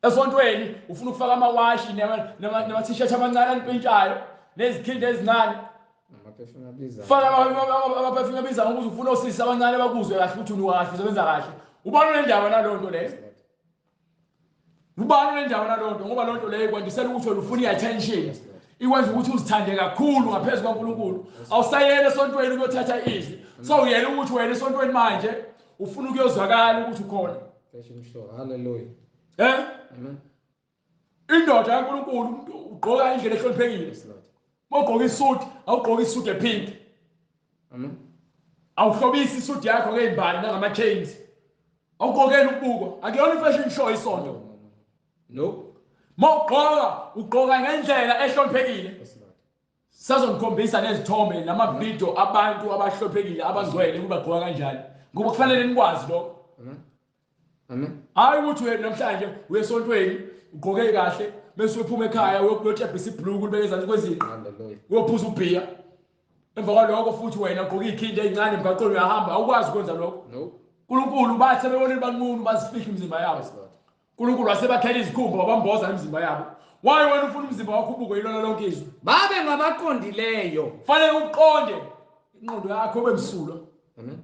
Esontweni ufuna ukufaka amawashi nama-t-shirt amancane anipintshayo nezikhindi ezincane. Amaphefumulo abizayo. Faka amaphefumulo abizayo ukuthi ufuna osisi abancane bakuzwe kahle ukuthi unukahle usebenza kahle. Ubani unendaba naloo nto leyo? Ubani unendaba naloo nto ngoba loo nto leyo kwandisela ukuthi wena ufuna i-attention. Ikwenza ukuthi uzithande kakhulu ngaphezu kaNkulunkulu. Awusayele esontweni ukuyothatha izwi. So uyena ukuthi wena esontweni manje ufuna ukuyozwakala ukuthi ukhona. Fashion show. Hallelujah. Amen. Amen. Indoda kaNkulunkulu ugqoka indlela ehloniphekile. Yes, Lord. Mawugqoka isuit awugqoka isuit epink. Amen. Awuhlobisi isuit yakho ngeimbali nangama chains. Awugqokela ukubukwa. Akuyona ifashion show isonto. No. Mawugqoka ugqoka ngendlela ehloniphekile. Yes, Lord. Sazongikhombisa nezithombe namavideo abantu abahlophekile abangcwele kuba gqoka kanjani. Ngoba kufanele nikwazi lokho. Amen. Amen. Hayi ukuthi wena namhlanje uyesontweni ugqoke kahle bese uphuma ekhaya uyoklotshebhisa ibhluk ulibeke ezantsi kwezini. Hallelujah. Uyophuza ubhiya. Emva kwalokho futhi wena ugqoka ikhindi ezincane emgaqweni uyahamba awukwazi ukwenza lokho. No. uNkulunkulu bathi bebonile banqunu bazifihla imizimba yabo. Yes, Lord. uNkulunkulu wasebakhela izikhumba wabamboza imizimba yabo. Why wena ufuna umzimba wakho ubukwe yilona lonke izwe? Babe ngabaqondileyo. Kufanele uqonde inqondo yakho ebemsulwa. Amen.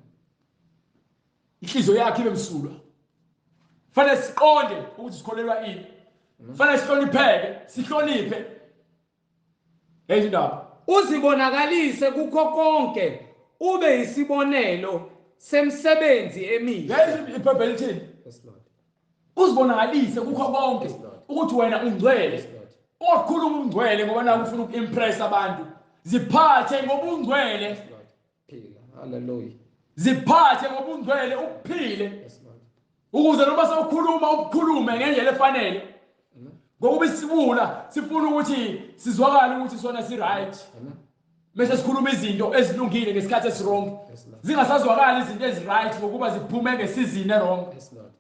Inhliziyo yakho ibemsulwa. Kufanele siqonde ukuthi sikholelwa ini. Kufanele sihloniphe. Ezindaba. Uzibonakalise kukho konke ube isibonelo semsebenzi emihle. Yazi iBhayibheli ithini? Yes, Lord. Uzibonakalise kukho konke ukuthi wena ungcwele. Yes, Lord. Ungakhuluma ungcwele ngoba naku ufuna ukuimpress abantu. Ziphathe ngobungcwele. Yes, Lord. Phila. Hallelujah. Ziphathe ngobungcwele uphile. Yes, Lord. Ukuze noma sewukhuluma ukukhulume ngendlela efanele. Ngoba isibula sifuna ukuthi sizwakale ukuthi sona si right. Amen. Bese sikhuluma izinto ezilungile ngesikhathi esirong. Yes, Lord. Zingasazwakala izinto eziright ngokuba ziphume ngesizini erong. Yes, Lord.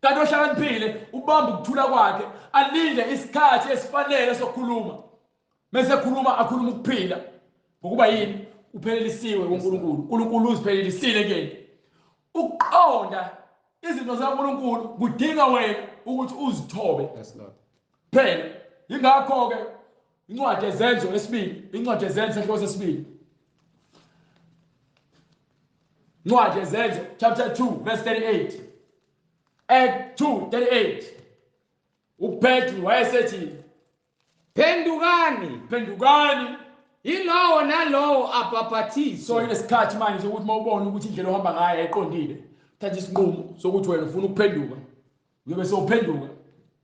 Kanti ohlakaniphile ubamba ukuthula kwakhe alinde isikhathi esifanele sokukhuluma. Bese ekhuluma akhuluma ukuphila. Ngokuba yini? Uphelelisiwe kuNkulunkulu. uNkulunkulu uziphelelisiwe kuyena. Ukuqonda izinto zikaNkulunkulu kudinga wena ukuthi uzithobe. Yes, Lord. Phela ingakho ke incwadi yezenzo lesibili, incwadi yezenzo enhloko sesibili. Incwadi yezenzo chapter 2 verse 38. Act 2:38. uPetru wayesethi Pendukani. Yilowo nalowo abhaphathiswe. So inesikhathi manje sokuthi mawubona ukuthi indlela ohamba ngayo ayiqondile, thatha isinqumo sokuthi wena ufuna ukuphenduka. Uyobe sewuphenduka.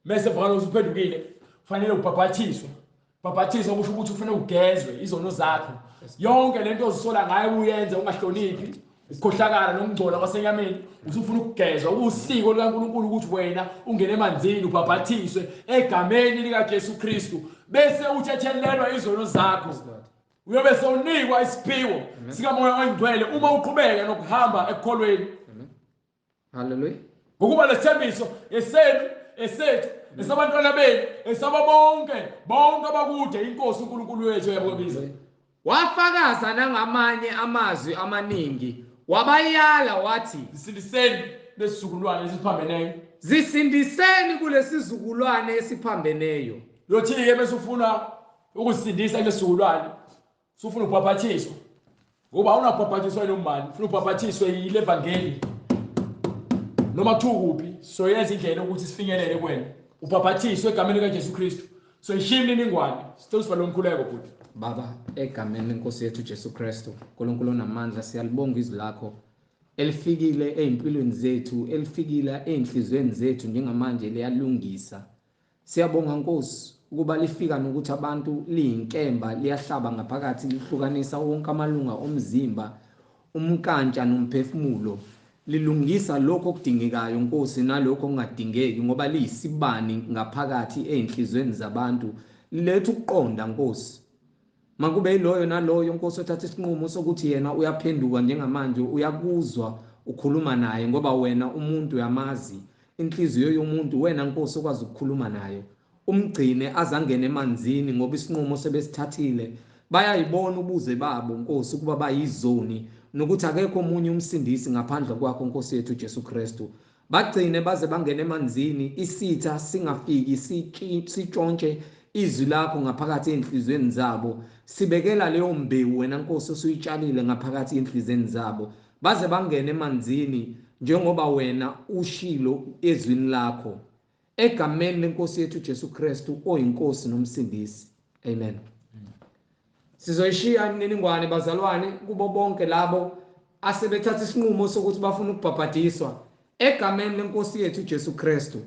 Mase vakala usuphendukile, kufanele ubhaphathiswe. Bhaphathiswa kusho ukuthi ufanele ugezwe izono zakho. Yonke lento ozisola ngayo uyenze ungahloniphi, ukukhohlakala nokungcola kwasenyameni, usufuna ukugezwa. Usiko likaNkulunkulu ukuthi wena ungene emanzini ubhaphathiswe egameni likaJesu Kristu. Bese uthethelelwa izono zakho. Uyobe sewunikwa isiphiwo sikaMoya oNgcwele uma uqhubeka nokuhamba ekukholweni. Amen. Hallelujah. Ngokuba lesithembiso esethu esabantwana benu esaba bonke abakude inkosi uNkulunkulu wethu yababiza. Wafakaza nangamanye amazwi amaningi wabayala wathi Zisindiseni lesizukulwane esiphambeneyo. Zisindiseni kulesizukulwane esiphambeneyo. Yothi-ke bese ufuna ukusindisa lesizukulwane sufuna ubhaphathiswa. Ngoba awunabhaphathiswa nomani, ufuna ubhaphathiswe yile evangeli. Noma kuphi so yenza indlela ukuthi sifinyelele kuwena. Ubhaphathiswe egameni likaJesu Kristu. So ishimi niningwane. Sicela siba lomkhuleko futhi. Baba, egameni lenkosi yethu Jesu Kristu, uNkulunkulu onamandla, siyalibonga izwi lakho elifikile ezimpilweni zethu, elifikile ezinhlizweni zethu njengamanje liyalungisa. Siyabonga Nkosi ukuba lifika nokuthi abantu liyinkemba liyahlaba ngaphakathi lihlukanisa wonke amalunga omzimba, umkantsha nomphefumulo. Lilungisa lokho okudingekayo Nkosi nalokho okungadingeki ngoba liyisibani ngaphakathi ezinhlizweni zabantu. Lethu ukuqonda Nkosi. Makube yiloyo naloyo Nkosi othatha isinqumo sokuthi yena uyaphenduka njengamanje uyakuzwa ukhuluma naye ngoba wena umuntu uyamazi inhliziyo yomuntu wena Nkosi okwazi ukukhuluma nayo. Umgcine azangene emanzini ngoba isinqumo sebesithathile. Bayayibona ubuze babo Nkosi ukuba bayizoni nokuthi akekho omunye umsindisi ngaphandle kwakho Nkosi yethu Jesu Kristu. Bagcine baze bangene emanzini isitha singafiki sitshontshe izwi lakho ngaphakathi enhlizweni zabo. Sibekela leyo mbewu wena Nkosi osuyitshalile ngaphakathi enhlizweni zabo. Baze bangene emanzini njengoba wena ushilo ezwini lakho. Egameni lenkosi yethu Jesu Kristu oyinkosi nomsindisi. Amen. Sizoyishiya imininingwane bazalwane kubo bonke labo asebethatha isinqumo sokuthi bafuna ukubhaphathizwa egameni lenkosi yethu Jesu Kristu.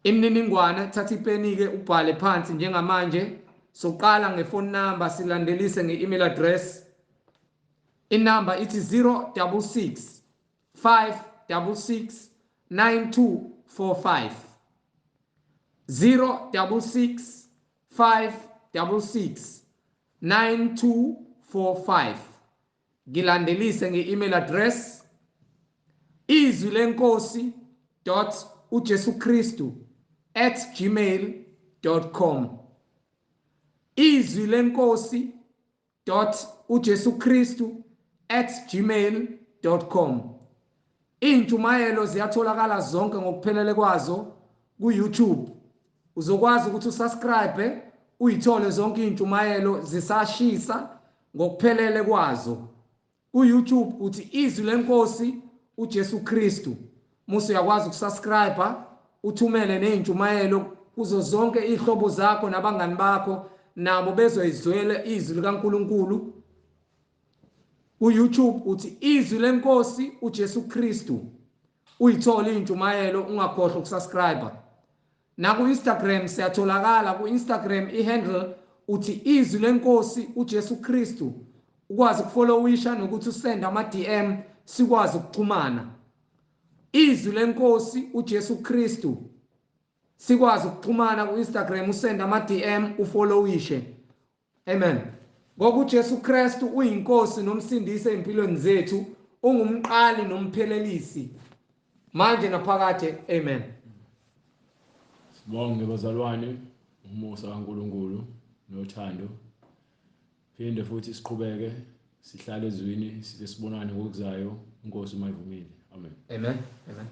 Imininingwane thatha ipeni ke ubhale phansi njengamanje soqala ngefone number silandelise nge-email address. Inumber ithi 066 566 9245. 066 566 9245. Ngilandelise nge-email address izwi lenkosi .ujesuKristu@gmail.com. izwi lenkosi .ujesuKristu@gmail.com. Intshumayelo ziyatholakala zonke ngokuphelele kwazo ku-YouTube. Uzokwazi ukuthi usubscribe uyithole zonke intshumayelo zisashisa ngokuphelele kwazo. Ku-YouTube uthi izwi lenkosi uJesu Kristu. Musu uyakwazi ukusubscribe uthumele nezintshumayelo kuzo zonke ihlobo zakho nabangani bakho nabo bezoyizwela izwi likaNkulunkulu. Ku-YouTube uthi izwi lenkosi uJesu Kristu. Uyithole intshumayelo ungakhohlwa ukusubscribe. Na ku-Instagram siyatholakala ku-Instagram ihandle uthi izwi lenkosi uJesu Kristu. Ukwazi ukufollowisha nokuthi usende ama-DM sikwazi ukuxhumana. Izwi lenkosi uJesu Kristu. Sikwazi ukuxhumana ku-Instagram usende ama-DM ufollowishe. Amen. Ngoba uJesu Kristu uyinkosi nomsindisi empilweni zethu, ungumqali nomphelelisi manje naphakade. Amen. Sibonge bazalwane, umusa kaNkulunkulu nothando. Phinde futhi siqhubeke sihlale ezwini size sibonane ngokuzayo. Inkosi mayivumile. Amen. Amen. Amen.